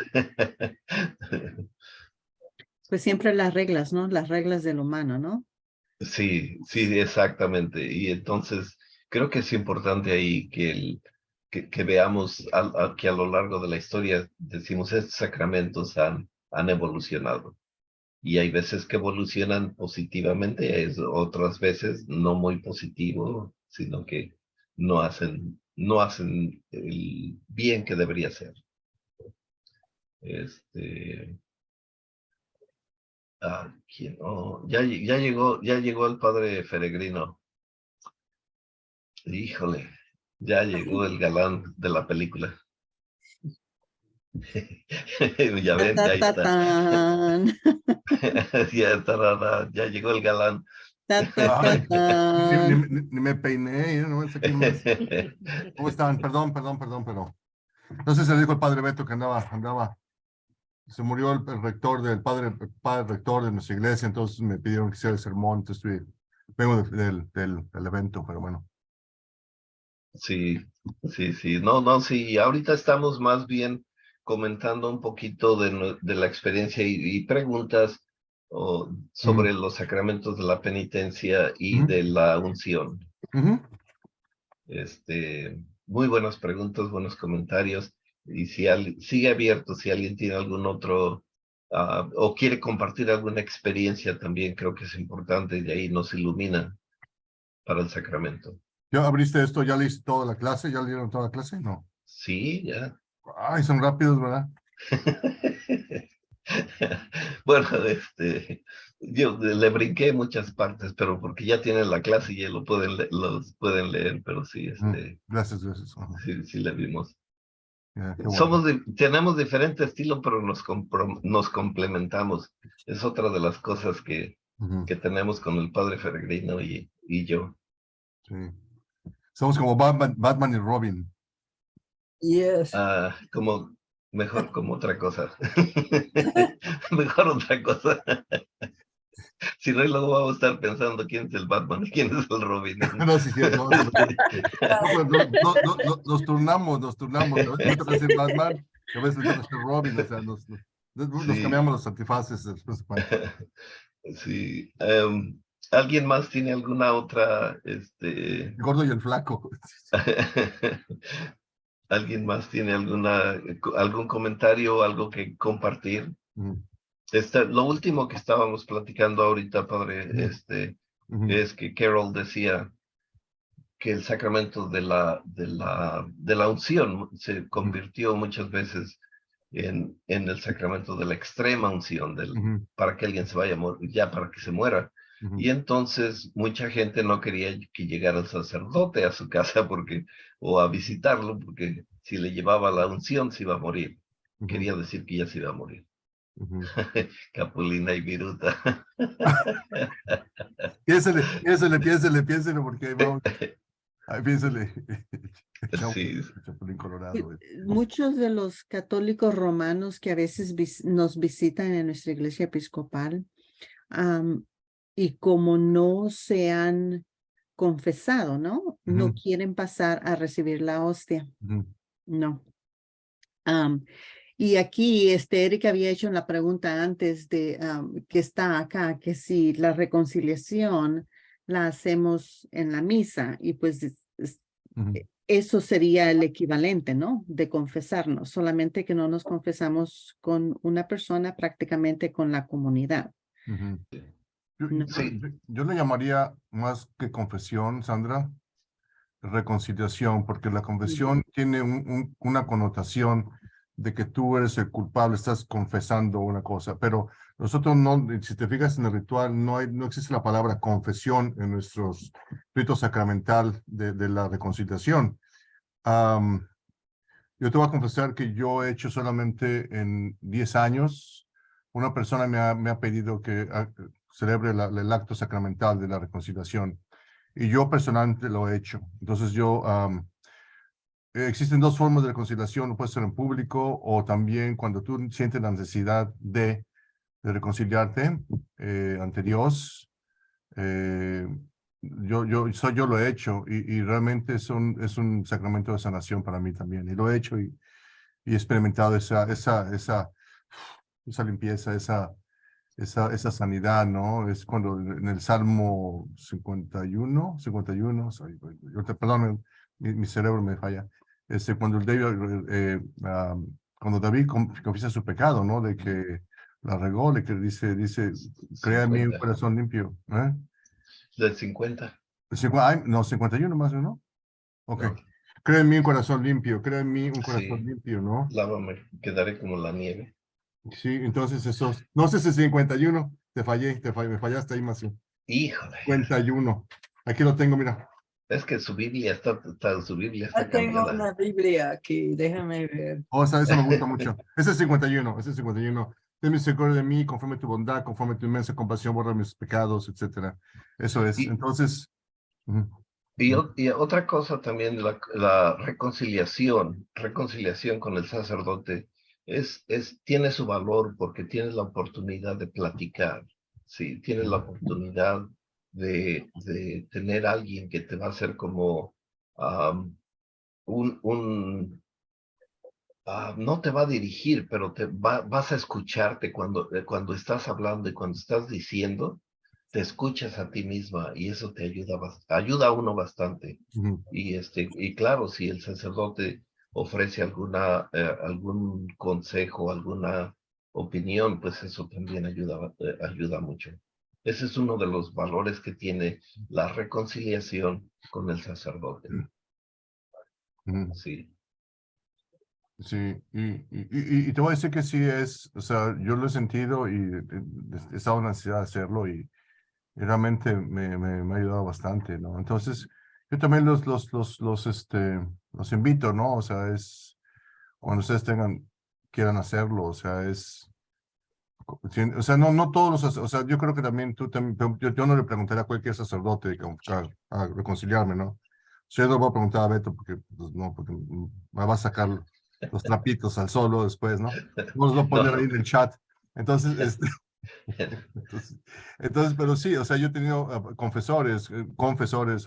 Pues siempre las reglas, ¿no? Las reglas del humano, ¿no? Sí, exactamente. Y entonces creo que es importante ahí que veamos que a lo largo de la historia, decimos, estos sacramentos han evolucionado. Y hay veces que evolucionan positivamente, otras veces no muy positivo, sino que no hacen el bien que debería ser. ¿Quién? Oh, ya llegó el padre Peregrino. Híjole, ya llegó el galán de la película. Ya ven, Ta, ahí ta, está. tan. Ya llegó el galán. Ta, ta, ta, Ay, tan. ni me peiné, no sé aquí nomás. ¿Cómo están? Perdón, pero. Entonces se le dijo el padre Beto que andaba. Se murió el rector el padre rector de nuestra iglesia, entonces me pidieron que hiciera el sermón, entonces vengo del evento, pero bueno. Sí. No, sí, ahorita estamos más bien comentando un poquito de la experiencia y preguntas sobre los sacramentos de la penitencia y de la unción. Muy buenas preguntas, buenos comentarios. Y sigue abierto, si alguien tiene algún otro o quiere compartir alguna experiencia también, creo que es importante y de ahí nos ilumina para el sacramento. ¿Ya abriste esto? ¿Ya leíste toda la clase? ¿Ya leyeron toda la clase? No. Sí, ya. Ay, son rápidos, ¿verdad? Bueno, yo le brinqué muchas partes, pero porque ya tienen la clase y ya los pueden leer, pero sí, Gracias. sí le vimos. Qué bueno. Tenemos diferente estilo, pero nos complementamos. Es otra de las cosas que tenemos con el padre Peregrino y yo. Sí. Somos como Batman y Robin. Yes. Mejor como otra cosa. Mejor otra cosa. Si no, luego vamos a estar pensando quién es el Batman y quién es el Robin. No, sí, no. Nos turnamos. A veces me toca ser Batman, a veces me toca ser Robin, o sea, nos Sí. cambiamos los antifaces después. Sí. ¿Alguien más tiene alguna otra? El gordo y el flaco. ¿Alguien más tiene algún comentario o algo que compartir? Lo último que estábamos platicando ahorita, padre, es que Carol decía que el sacramento de la unción se convirtió muchas veces en el sacramento de la extrema unción, para que alguien se vaya a morir, ya para que se muera. Y entonces mucha gente no quería que llegara el sacerdote a su casa o a visitarlo, porque si le llevaba la unción se iba a morir. Quería decir que ya se iba a morir. Capulina y Viruta. Piénsele, porque vamos. Piénsele. Sí. Chapulín Colorado. Muchos de los católicos romanos que a veces nos visitan en nuestra iglesia episcopal, y como no se han confesado, ¿no? No quieren pasar a recibir la hostia. No. Y aquí, Eric había hecho la pregunta antes de que está acá, que si la reconciliación la hacemos en la misa, y pues eso sería el equivalente, ¿no? De confesarnos, solamente que no nos confesamos con una persona, prácticamente con la comunidad. Yo le llamaría más que confesión, Sandra, reconciliación, porque la confesión tiene una connotación de que tú eres el culpable, estás confesando una cosa, pero nosotros no, si te fijas en el ritual, no existe la palabra confesión en nuestros ritos sacramental de la reconciliación. Yo te voy a confesar que yo he hecho solamente en 10 años, una persona me ha pedido que celebre el acto sacramental de la reconciliación, y yo personalmente lo he hecho. Entonces existen dos formas de reconciliación: puede ser en público o también cuando tú sientes la necesidad de reconciliarte ante Dios. Yo lo he hecho, y realmente es un sacramento de sanación para mí también, y lo he hecho y he experimentado esa limpieza, esa sanidad, ¿no? Es cuando en el Salmo 51, perdón, mi cerebro me falla. Cuando David confiesa su pecado, ¿no? De que la regó, de que dice, crea en mí un corazón limpio. Del 50. No, 51 más, ¿no? Ok. No. Crea en mí un corazón limpio, crea en mí un corazón Sí, limpio, ¿no? lávame, quedaré como la nieve. Sí, entonces esos, no sé si 51, me fallaste ahí, más Híjole, 51. Aquí lo tengo, mira. es que su Biblia su Biblia está Ya tengo cambiada. una Biblia aquí, déjame ver. O sea, eso me gusta mucho. Ese es 51, ese es 51. Ten misericordia de mí, conforme tu bondad, conforme tu inmensa compasión, borra mis pecados, etcétera. Eso es. Y, Entonces, ujú, y otra cosa también, la reconciliación con el sacerdote tiene su valor porque tienes la oportunidad de platicar, sí, tienes la oportunidad de tener alguien que te va a hacer como un no te va a dirigir, pero vas a escucharte cuando estás hablando y cuando estás diciendo, te escuchas a ti misma y eso te ayuda a uno bastante. ujú, Y claro, si el sacerdote ofrece algún consejo, alguna opinión, pues eso también ayuda mucho. Ese es uno de los valores que tiene la reconciliación con el sacerdote. ujú. Sí. Sí, y te voy a decir que sí es, o sea, yo lo he sentido y he estado en la necesidad de hacerlo y realmente me ha ayudado bastante, ¿no? Entonces, yo también los invito, ¿no? O sea, cuando ustedes quieran hacerlo, o sea, o sea, no todos o sea, yo creo que también tú también, yo no le preguntaría a cualquier sacerdote a reconciliarme, ¿no? O sea, yo no voy a preguntar a Beto porque, pues, no, porque me va a sacar los trapitos al solo después, ¿no? Vamos a No, poner ahí no. en el chat. Entonces, entonces, pero sí, o sea, yo he tenido confesores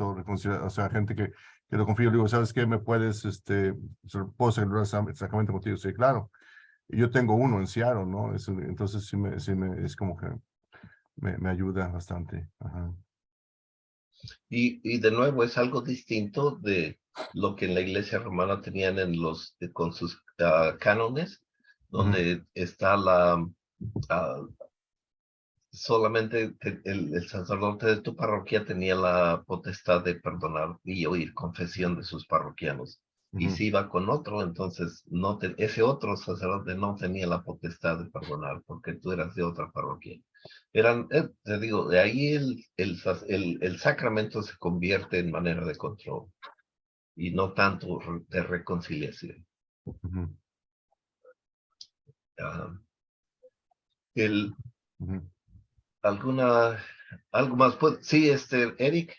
o o sea, gente que lo confío, le digo, ¿sabes qué? ¿Puedo celebrar el sacramento contigo? Sí, claro. Y yo tengo uno en Seattle, ¿no? Entonces es como que me ayuda bastante. Ajá. Y de nuevo es algo distinto de lo que en la iglesia romana tenían con sus cánones, Ujú, donde está ah, solamente el sacerdote de tu parroquia tenía la potestad de perdonar y oír confesión de sus parroquianos. Y ujú, si iba con otro, entonces ese otro sacerdote no tenía la potestad de perdonar porque tú eras de otra parroquia. Te digo, de ahí el sacramento se convierte en manera de control y no tanto de reconciliación. ujú, Ah, el, ujú. alguna, algo más, sí, Eric.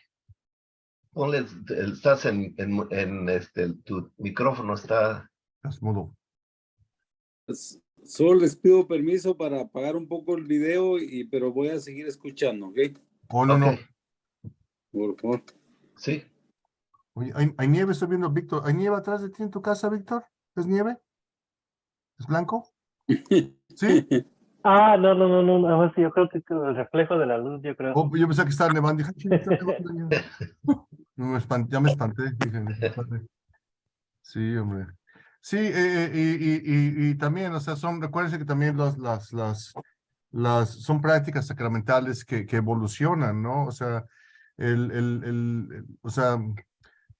Ponle, estás tu micrófono está. Es mudo. Pues, solo les pido permiso para apagar un poco el video, pero voy a seguir escuchando, ¿ok? Oh, no, Ok, no. Por favor. sí. Oye, hay nieve, estoy viendo, Víctor. ¿Hay nieve atrás de ti en tu casa, Víctor? ¿Es nieve? ¿Es blanco? ¿Sí? Ah, no, nada más yo creo que es el reflejo de la luz, yo creo. Oh, yo pensaba que estaba nevando. Dije, "Ah, chinga, está nevando". Ya me espanté. Dije, "Padre". Sí, hombre. Sí, y también, o sea, recuérdense que también son prácticas sacramentales que evolucionan, ¿no? O sea, o sea,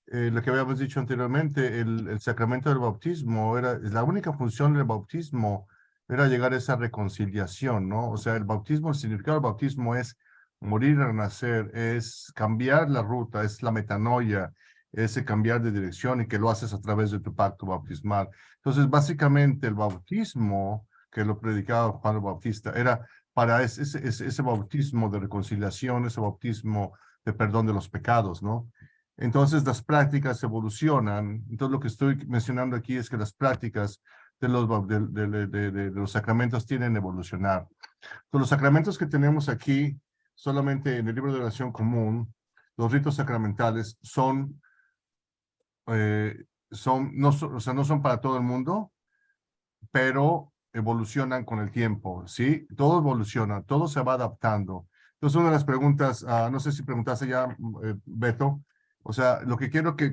lo que habíamos dicho anteriormente, el sacramento del bautismo la única función del bautismo era llegar a esa reconciliación, ¿no? O sea, el significado del bautismo es morir y renacer, es cambiar la ruta, es la metanoia, es el cambiar de dirección y que lo haces a través de tu pacto bautismal. Entonces, básicamente el bautismo que lo predicaba Juan el Bautista era para ese bautismo de reconciliación, ese bautismo de perdón de los pecados, ¿no? Entonces las prácticas evolucionan. Entonces lo que estoy mencionando aquí es que las prácticas de los sacramentos tienen que evolucionar. Entonces, los sacramentos que tenemos aquí, solamente en el libro de oración común, los ritos sacramentales o sea, no son para todo el mundo, pero evolucionan con el tiempo, ¿sí? Todo evoluciona, todo se va adaptando. Entonces, una de las preguntas, no sé si preguntaste ya, Beto, o sea, lo que quiero que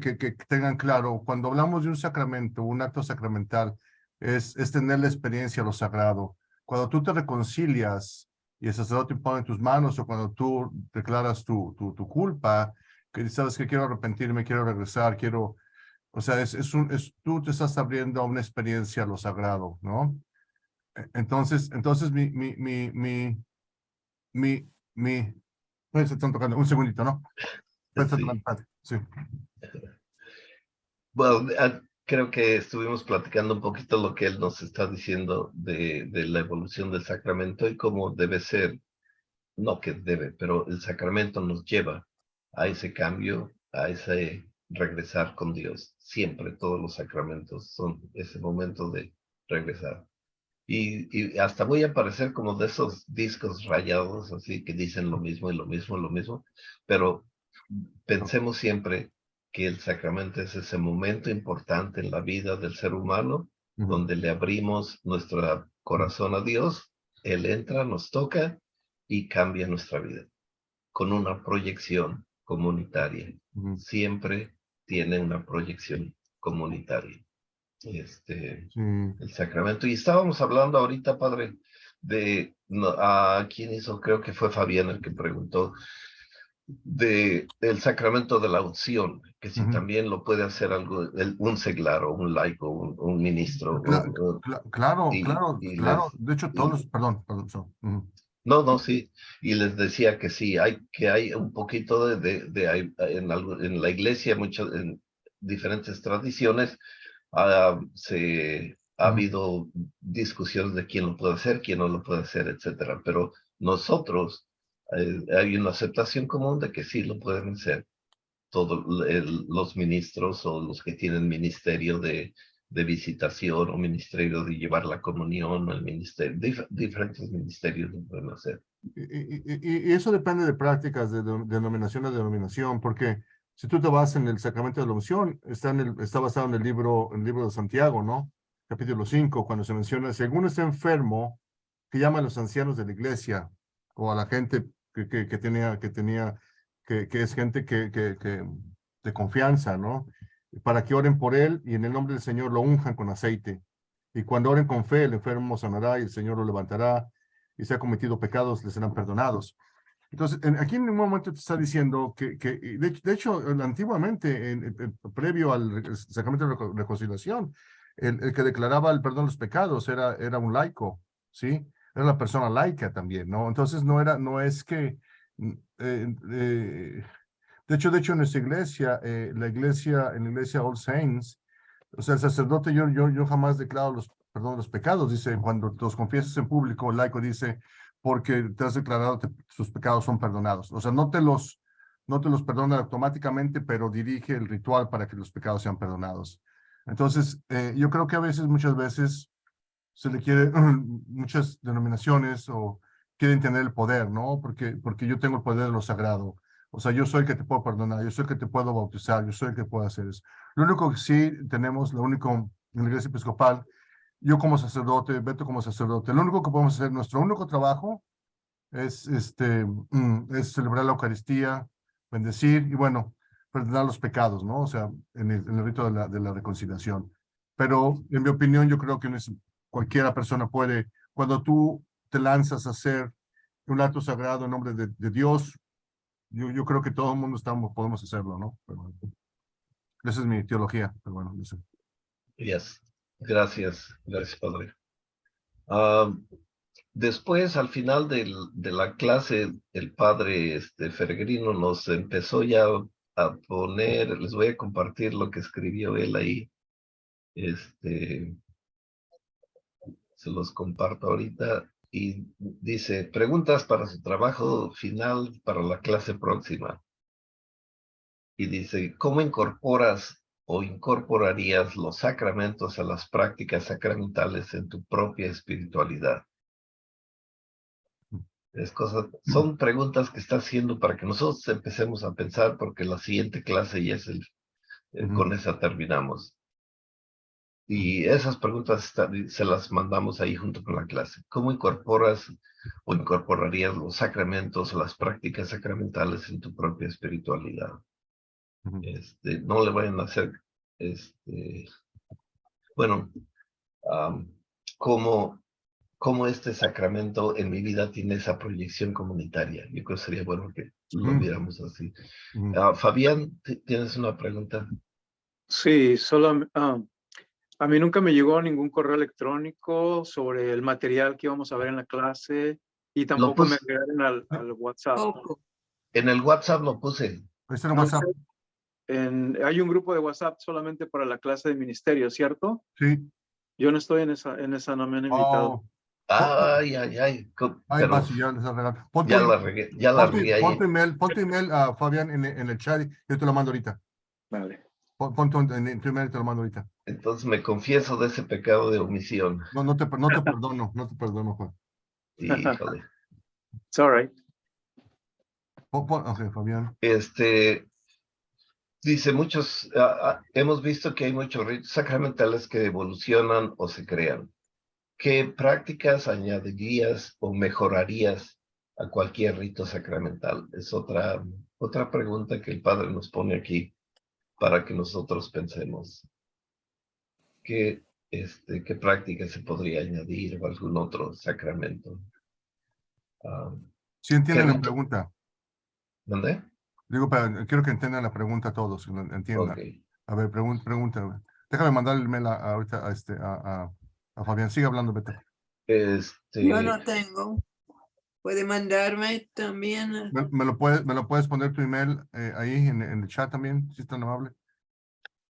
tengan claro, cuando hablamos de un sacramento, un acto sacramental, es tener la experiencia de lo sagrado. Cuando tú te reconcilias y el sacerdote pone tus manos o cuando tú declaras tu culpa, que sabes que quiero arrepentirme, quiero regresar, O sea, tú te estás abriendo a una experiencia a lo sagrado, ¿no? Entonces pues están tocando, un segundito, ¿no? Pues están tocando, Sí. espérate, sí. Bueno, creo que estuvimos platicando un poquito lo que él nos está diciendo de la evolución del sacramento y cómo debe ser, no que debe, pero el sacramento nos lleva a ese cambio, a ese regresar con Dios. Siempre todos los sacramentos son ese momento de regresar. Y hasta voy a parecer como de esos discos rayados, así que dicen lo mismo y lo mismo y lo mismo, pero pensemos siempre que el sacramento es ese momento importante en la vida del ser humano, donde le abrimos nuestro corazón a Dios, Él entra, nos toca y cambia nuestra vida, con una proyección comunitaria. Siempre tiene una proyección comunitaria. El sacramento. Y estábamos hablando ahorita, padre, de a quién hizo, creo que fue Fabián el que preguntó, del sacramento de la unción, que si también lo puede hacer un seglar o un laico, un ministro. Claro. De hecho, todos, perdón. No, sí. Y les decía que sí, hay un poquito en la iglesia, en diferentes tradiciones, ha habido discusiones de quién lo puede hacer, quién no lo puede hacer, etcétera. Pero nosotros, hay una aceptación común de que sí lo pueden hacer todos los ministros o los que tienen ministerio de visitación o ministerio de llevar la comunión o el ministerio, diferentes ministerios lo pueden hacer. Y eso depende de prácticas de denominación a denominación, porque si tú te vas en el sacramento de la unción, está basado en el libro de Santiago, ¿no? Capítulo 5, cuando se menciona, si alguno está enfermo, que llama a los ancianos de la iglesia o a la gente que es gente de confianza, ¿no? Para que oren por él y en el nombre del Señor lo unjan con aceite. Y cuando oren con fe, el enfermo sanará y el Señor lo levantará y si ha cometido pecados, les serán perdonados. Entonces, aquí en un momento te está diciendo que de hecho, antiguamente, previo al sacramento de la reconciliación, el que declaraba el perdón de los pecados era un laico, ¿sí? Era la persona laica también, ¿no? Entonces, no es que... de hecho, en nuestra iglesia, en la iglesia All Saints, o sea, el sacerdote, yo jamás declaro perdón de los pecados, dice, cuando los confiesas en público, el laico dice, porque te has declarado que sus pecados son perdonados. O sea, no te los perdona automáticamente, pero dirige el ritual para que los pecados sean perdonados. Entonces, yo creo que muchas veces, se le quiere, muchas denominaciones o quieren tener el poder, ¿no? Porque yo tengo el poder de lo sagrado. O sea, yo soy el que te puedo perdonar, yo soy el que te puedo bautizar, yo soy el que puedo hacer eso. Lo único que sí tenemos, lo único en la iglesia episcopal, yo como sacerdote, Beto como sacerdote, lo único que podemos hacer, nuestro único trabajo es celebrar la Eucaristía, bendecir y bueno, perdonar los pecados, ¿no? O sea, en el rito de la reconciliación. Pero en mi opinión, yo creo que cualquiera persona puede, cuando tú te lanzas a hacer un acto sagrado en nombre de Dios, yo creo que todo el mundo podemos hacerlo, ¿no? Pero, esa es mi teología, pero bueno, no sé. Yes. Gracias, padre. Después, al final de la clase, el padre Feregrino nos empezó ya a poner, les voy a compartir lo que escribió él ahí. Se los comparto ahorita. Y dice, preguntas para su trabajo final para la clase próxima. Y dice, ¿cómo incorporas o incorporarías los sacramentos a las prácticas sacramentales en tu propia espiritualidad? Son preguntas que está haciendo para que nosotros empecemos a pensar, porque la siguiente clase ya es con esa terminamos. Y esas preguntas se las mandamos ahí junto con la clase. ¿Cómo incorporas o incorporarías los sacramentos o las prácticas sacramentales en tu propia espiritualidad? No le vayan a hacer, bueno, cómo este sacramento en mi vida tiene esa proyección comunitaria. Yo creo que sería bueno que lo viéramos así. Fabián, ¿tienes una pregunta? Sí, solo a mí nunca me llegó ningún correo electrónico sobre el material que íbamos a ver en la clase y Lo tampoco me puse agregaron al WhatsApp. Poco. en el WhatsApp, lo puse. Este en No WhatsApp. sé, hay un grupo de WhatsApp solamente para la clase de ministerio, ¿cierto? Sí. Yo no estoy en esa no me han invitado. Oh, Ay, ay, pero vas y ya les arreglo. Pon tu, ya la regué ahí. pon tu email a Fabián en el chat y yo te lo mando ahorita. Vale. Pon tu email y te lo mando ahorita. Entonces me confieso de ese pecado de omisión. No te perdono, Juan. Híjole. It's all right. Ok, Fabián. Dice hemos visto que hay muchos ritos sacramentales que evolucionan o se crean. ¿Qué prácticas añadirías o mejorarías a cualquier rito sacramental? Es otra pregunta que el Padre nos pone aquí para que nosotros pensemos. ¿Qué práctica se podría añadir o algún otro sacramento? Sí entienden la rito? pregunta. ¿Dónde? Digo, quiero que entiendan la pregunta todos, que lo entiendan. Okay. A ver, pregunta. Déjame mandar el mail ahorita a Fabián. Sigue hablando, Beto. Yo no tengo. ¿Puede mandarme también? ¿Me lo puedes poner tu email ahí en el chat también, si es tan amable?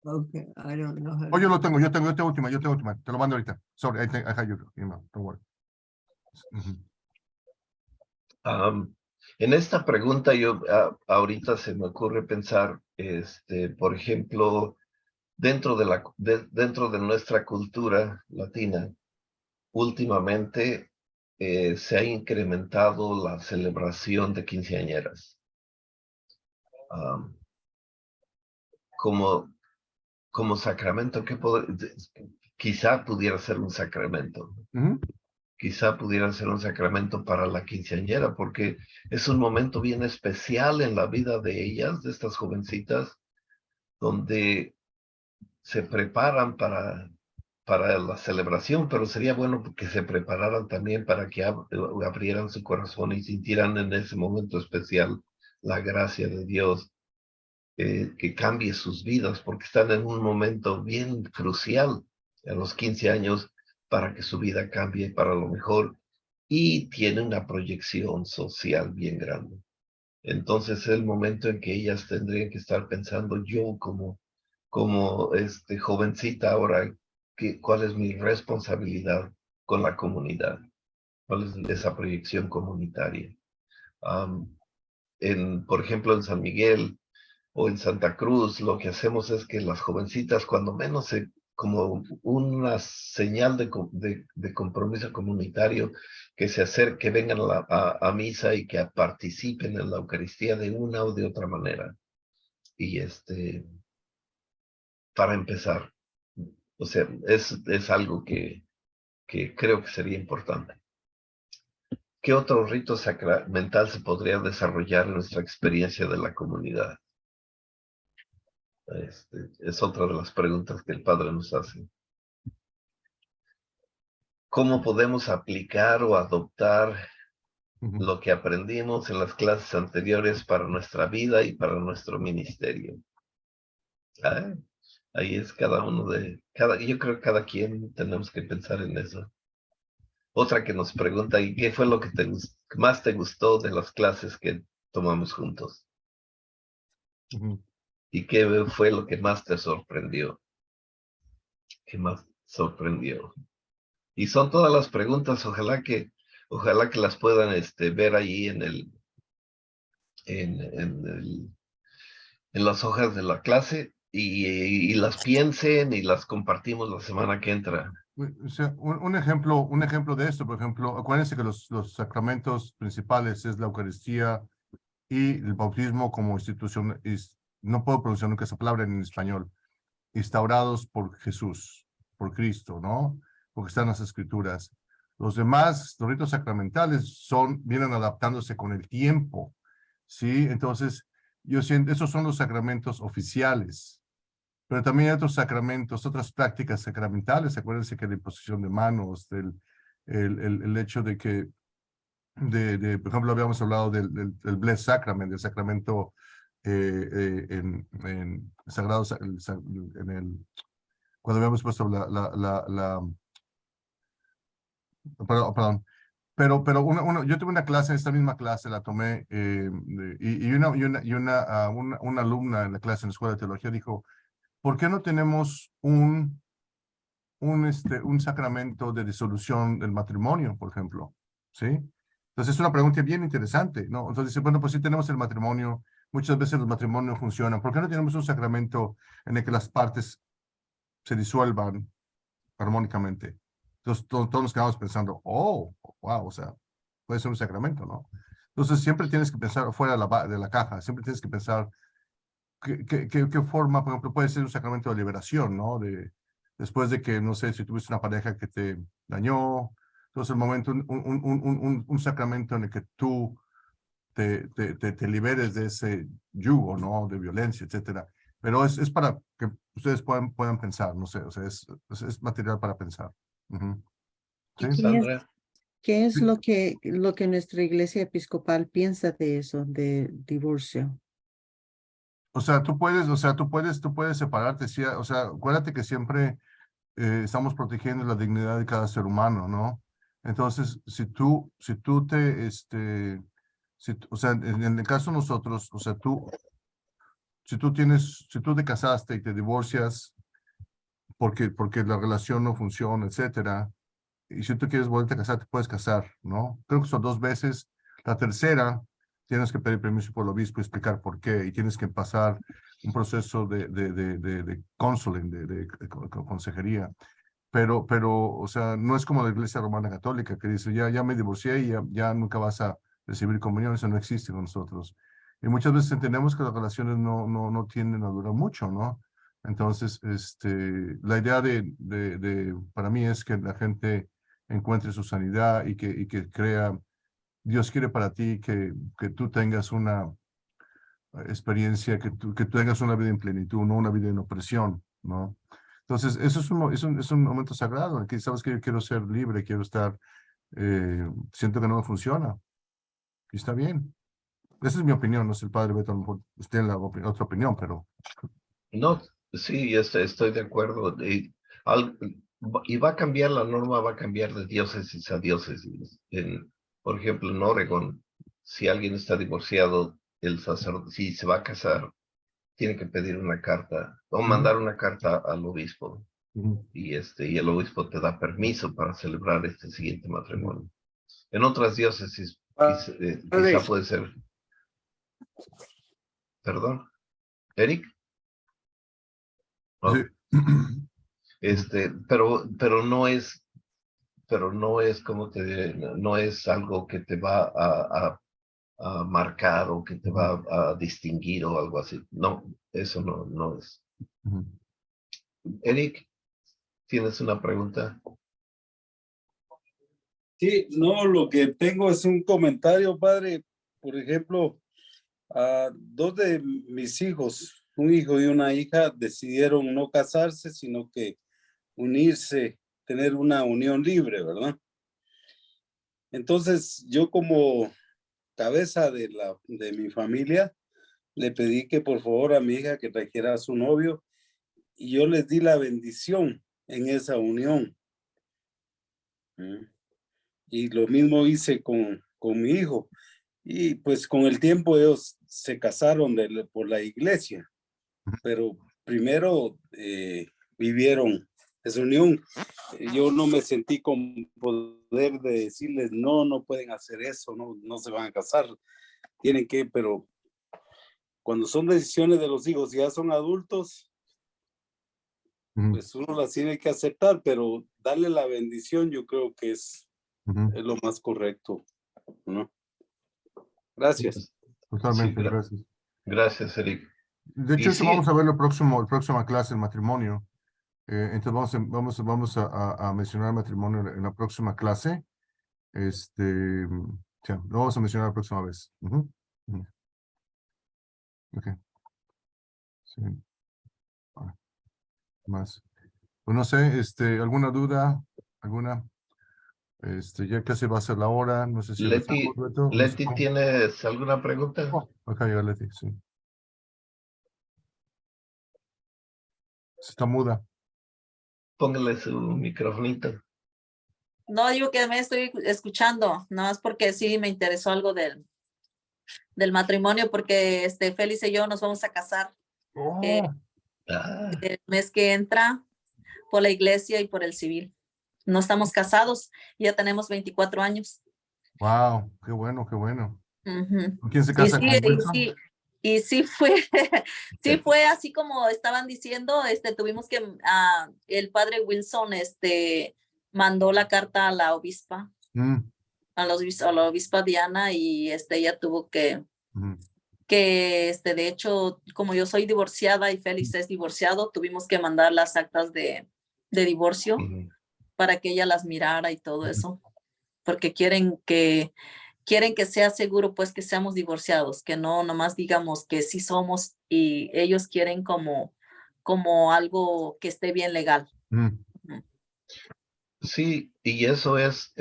Okay, I don't know. Oh, yo tengo última. Te lo mando ahorita. Sorry, I have your email. Don't worry. En esta pregunta ahorita se me ocurre pensar, por ejemplo, dentro de nuestra cultura latina, últimamente se ha incrementado la celebración de quinceañeras. Como sacramento, quizá pudiera ser un sacramento. Quizá pudiera ser un sacramento para la quinceañera, porque es un momento bien especial en la vida de ellas, de estas jovencitas, donde se preparan para la celebración, pero sería bueno que se prepararan también para que abrieran su corazón y sintieran en ese momento especial la gracia de Dios, que cambie sus vidas, porque están en un momento bien crucial a los 15 años para que su vida cambie para lo mejor, y tiene una proyección social bien grande. Entonces es el momento en que ellas tendrían que estar pensando, yo como jovencita ahora, ¿cuál es mi responsabilidad con la comunidad? ¿Cuál es esa proyección comunitaria? Por ejemplo, en San Miguel o en Santa Cruz, lo que hacemos es que las jovencitas, cuando menos como una señal de compromiso comunitario, que se acerquen, que vengan a misa y que participen en la Eucaristía de una o de otra manera. Y para empezar, o sea, es algo que creo que sería importante. ¿Qué otro rito sacramental se podría desarrollar en nuestra experiencia de la comunidad? Es otra de las preguntas que el Padre nos hace. ¿Cómo podemos aplicar o adoptar lo que aprendimos en las clases anteriores para nuestra vida y para nuestro ministerio? Ahí es yo creo que cada quien tenemos que pensar en eso. Otra que nos pregunta, ¿y qué fue lo que más te gustó de las clases que tomamos juntos? ¿Y qué fue lo que más te sorprendió? ¿Qué más sorprendió? Y son todas las preguntas, ojalá que las puedan ver ahí en las hojas de la clase y las piensen y las compartimos la semana que entra. O sea, un ejemplo de esto, por ejemplo, acuérdense que los sacramentos principales es la Eucaristía y el bautismo como institución, no puedo pronunciar nunca esa palabra en español, instaurados por Jesús, por Cristo, ¿no? Porque están en las Escrituras. Los demás, los ritos sacramentales vienen adaptándose con el tiempo, ¿sí? Entonces, yo siento, esos son los sacramentos oficiales, pero también hay otros sacramentos, otras prácticas sacramentales. Acuérdense que la imposición de manos, el hecho de que, por ejemplo, habíamos hablado del Blessed Sacrament, del sacramento en Sagrados, cuando habíamos puesto perdón. Pero yo tuve una clase, esta misma clase la tomé, una alumna en la clase en la escuela de teología dijo, ¿por qué no tenemos un sacramento de disolución del matrimonio, por ejemplo? ¿Sí? Entonces es una pregunta bien interesante, ¿no? Entonces dice, bueno, pues sí tenemos el matrimonio, muchas veces los matrimonios funcionan, ¿por qué no tenemos un sacramento en el que las partes se disuelvan armónicamente? Entonces todos nos quedamos pensando, oh, wow, o sea, puede ser un sacramento, ¿no? Entonces siempre tienes que pensar fuera de la caja, siempre tienes que pensar qué forma, por ejemplo, puede ser un sacramento de liberación, ¿no? Después de que, no sé, si tuviste una pareja que te dañó, entonces el momento, un sacramento en el que tú te liberes de ese yugo, ¿no? De violencia, etcétera. Pero es para que ustedes puedan pensar, no sé, o sea, es material para pensar. ¿Y ¿Sí? Sandra, qué es Sí. lo que nuestra iglesia episcopal piensa de eso, de divorcio? O sea, tú puedes separarte, sí, o sea, acuérdate que siempre estamos protegiendo la dignidad de cada ser humano, ¿no? Entonces, si tú o sea, en el caso de nosotros, o sea, si tú te casaste y te divorcias porque la relación no funciona, etcétera, y si tú quieres volverte a casar, te puedes casar, ¿no? Creo que son 2 veces. La tercera, tienes que pedir permiso por el obispo y explicar por qué, y tienes que pasar un proceso de counseling, de consejería. Pero, o sea, no es como la Iglesia Romana Católica que dice, ya me divorcié y ya nunca vas a recibir comunión, eso no existe con nosotros. Y muchas veces entendemos que las relaciones no tienden a durar mucho, ¿no? Entonces, la idea para mí es que la gente encuentre su sanidad y que crea, Dios quiere para ti que tú tengas una experiencia, que tú tengas una vida en plenitud, no una vida en opresión, ¿no? Entonces, eso es un momento sagrado, en el que sabes que yo quiero ser libre, quiero estar, siento que no me funciona, y está bien. Esa es mi opinión, no sé, el padre Beto, a lo mejor usted tiene otra opinión, pero... no, sí, estoy de acuerdo. Y va a cambiar la norma, va a cambiar de diócesis a diócesis. Por ejemplo, en Oregon, si alguien está divorciado, el sacerdote, si se va a casar, tiene que pedir una carta o mandar una carta al obispo. Y el obispo te da permiso para celebrar este siguiente matrimonio. En otras diócesis quizá puede ser, perdón, Eric. Sí. Pero no es como te diré, no es algo que te va a marcar o que te va a distinguir o algo así. No, eso no es. Eric, ¿tienes una pregunta? Sí, no, lo que tengo es un comentario, padre. Por ejemplo, dos de mis hijos, un hijo y una hija, decidieron no casarse, sino que unirse, tener una unión libre, ¿verdad? Entonces, yo como cabeza de mi familia, le pedí que por favor a mi hija que trajera a su novio y yo les di la bendición en esa unión. Y lo mismo hice con mi hijo. Y pues con el tiempo ellos se casaron por la iglesia, pero primero vivieron esa unión. Yo no me sentí con poder de decirles, no pueden hacer eso, no se van a casar, tienen que, pero cuando son decisiones de los hijos, ya son adultos, pues uno las tiene que aceptar, pero darle la bendición yo creo que es lo más correcto, ¿no? Gracias. Totalmente, Sí, gracias. gracias, Eric. De hecho, Y eso sí, vamos a ver la próxima clase, el matrimonio. Entonces vamos a mencionar el matrimonio en la próxima clase. Ya, lo vamos a mencionar la próxima vez. Ok. Sí. Más. Pues no sé, ¿alguna duda? ¿Alguna? Ya casi va a ser la hora. No sé si empezamos, Beto. No sé Leti, cómo. ¿tienes alguna pregunta? Oh, acá llega Leti, sí. Está muda. Póngale su microfonito. No digo que me estoy escuchando, nada más porque sí me interesó algo del matrimonio, porque Félix y yo nos vamos a casar el mes que entra por la iglesia y por el civil. No estamos casados, ya tenemos 24 años. Wow, qué bueno, qué bueno. Ujú. ¿Quién se casa con Wilson? Y sí fue, sí fue así como estaban diciendo, tuvimos que, el padre Wilson, mandó la carta a la obispa, a la obispa Diana, y ella tuvo que, de hecho, como yo soy divorciada y Félix es divorciado, tuvimos que mandar las actas de divorcio para que ella las mirara y todo eso, porque quieren que sea seguro, pues, que seamos divorciados, que no nomás digamos que sí somos, y ellos quieren como algo que esté bien legal. Sí, y eso es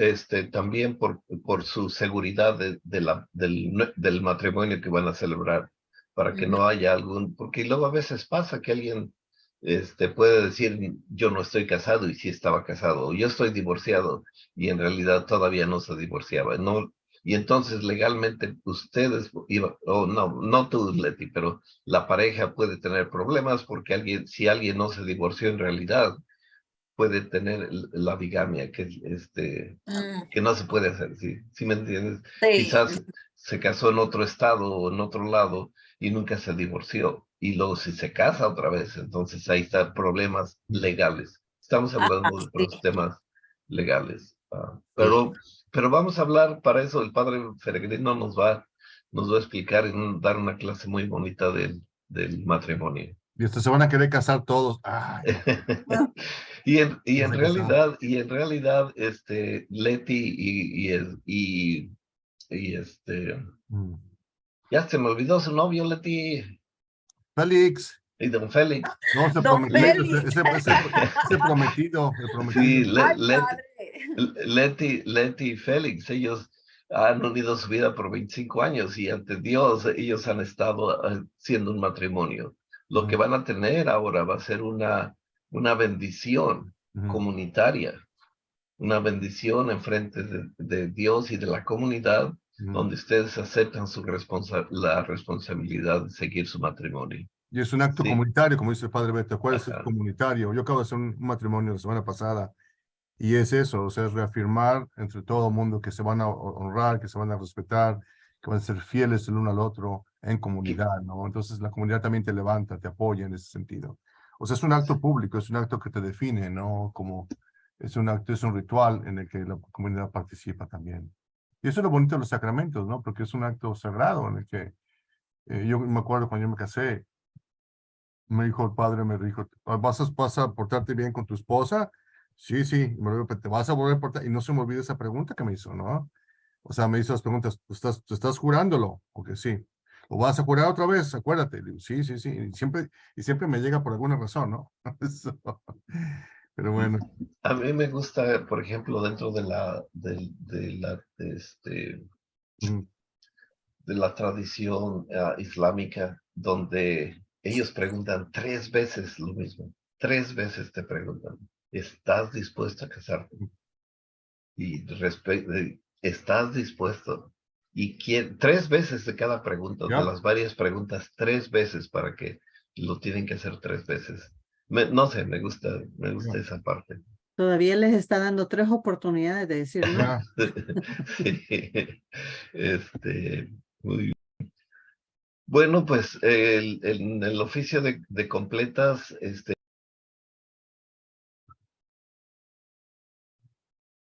también por su seguridad del matrimonio que van a celebrar, para que no haya porque luego a veces pasa que alguien puede decir, yo no estoy casado y sí estaba casado, o yo estoy divorciado y en realidad todavía no se divorciaba, ¿no? Y entonces legalmente ustedes, no tú, Leti, pero la pareja puede tener problemas porque si alguien no se divorció en realidad, puede tener la bigamia, que no se puede hacer, ¿sí me entiendes? Sí. Quizás se casó en otro estado o en otro lado y nunca se divorció. Y luego si se casa otra vez, entonces ahí están problemas legales. Estamos hablando de los temas legales. Pero vamos a hablar, para eso el padre Peregrino nos va a explicar y dar una clase muy bonita del matrimonio. Y hasta se van a querer casar todos. Ay. Y en realidad, Leti ya se me olvidó su novio, Leti. Félix. Y don Félix. No, ese Don prometido, Félix. ese prometido, el prometido. Sí, Ay, Leti y Félix, ellos han unido su vida por 25 años y ante Dios ellos han estado haciendo un matrimonio. Lo que van a tener ahora va a ser una bendición comunitaria, una bendición en frente de Dios y de la comunidad, donde ustedes aceptan la responsabilidad de seguir su matrimonio. Y es un acto comunitario, como dice el padre Beto. ¿Cuál es el comunitario? Yo acabo de hacer un matrimonio la semana pasada y es eso, o sea, es reafirmar entre todo el mundo que se van a honrar, que se van a respetar, que van a ser fieles el uno al otro en comunidad, ¿no? Entonces la comunidad también te levanta, te apoya en ese sentido. O sea, es un acto público, es un acto que te define, ¿no? Como es un acto, es un ritual en el que la comunidad participa también. Y eso es lo bonito de los sacramentos, ¿no? Porque es un acto sagrado en el que yo me acuerdo cuando yo me casé, me dijo el padre, me dijo, ¿vas a portarte bien con tu esposa? Sí, sí, te vas a volver a portar, y no se me olvida esa pregunta que me hizo, ¿no? O sea, me hizo las preguntas, ¿tú estás jurándolo? Porque sí. ¿O vas a jurar otra vez? Acuérdate. Le digo, sí, sí, sí. Y siempre me llega por alguna razón, ¿no? Pero bueno. A mí me gusta, por ejemplo, dentro de la tradición islámica, donde ellos preguntan 3 veces lo mismo. 3 veces te preguntan, ¿estás dispuesto a casarte? Y ¿estás dispuesto? Y 3 veces de cada pregunta, de las varias preguntas, 3 veces, para que lo tienen que hacer 3 veces. No sé, me gusta esa parte. Todavía les está dando 3 oportunidades de decir no. Muy bien. Bueno, pues en el oficio de completas,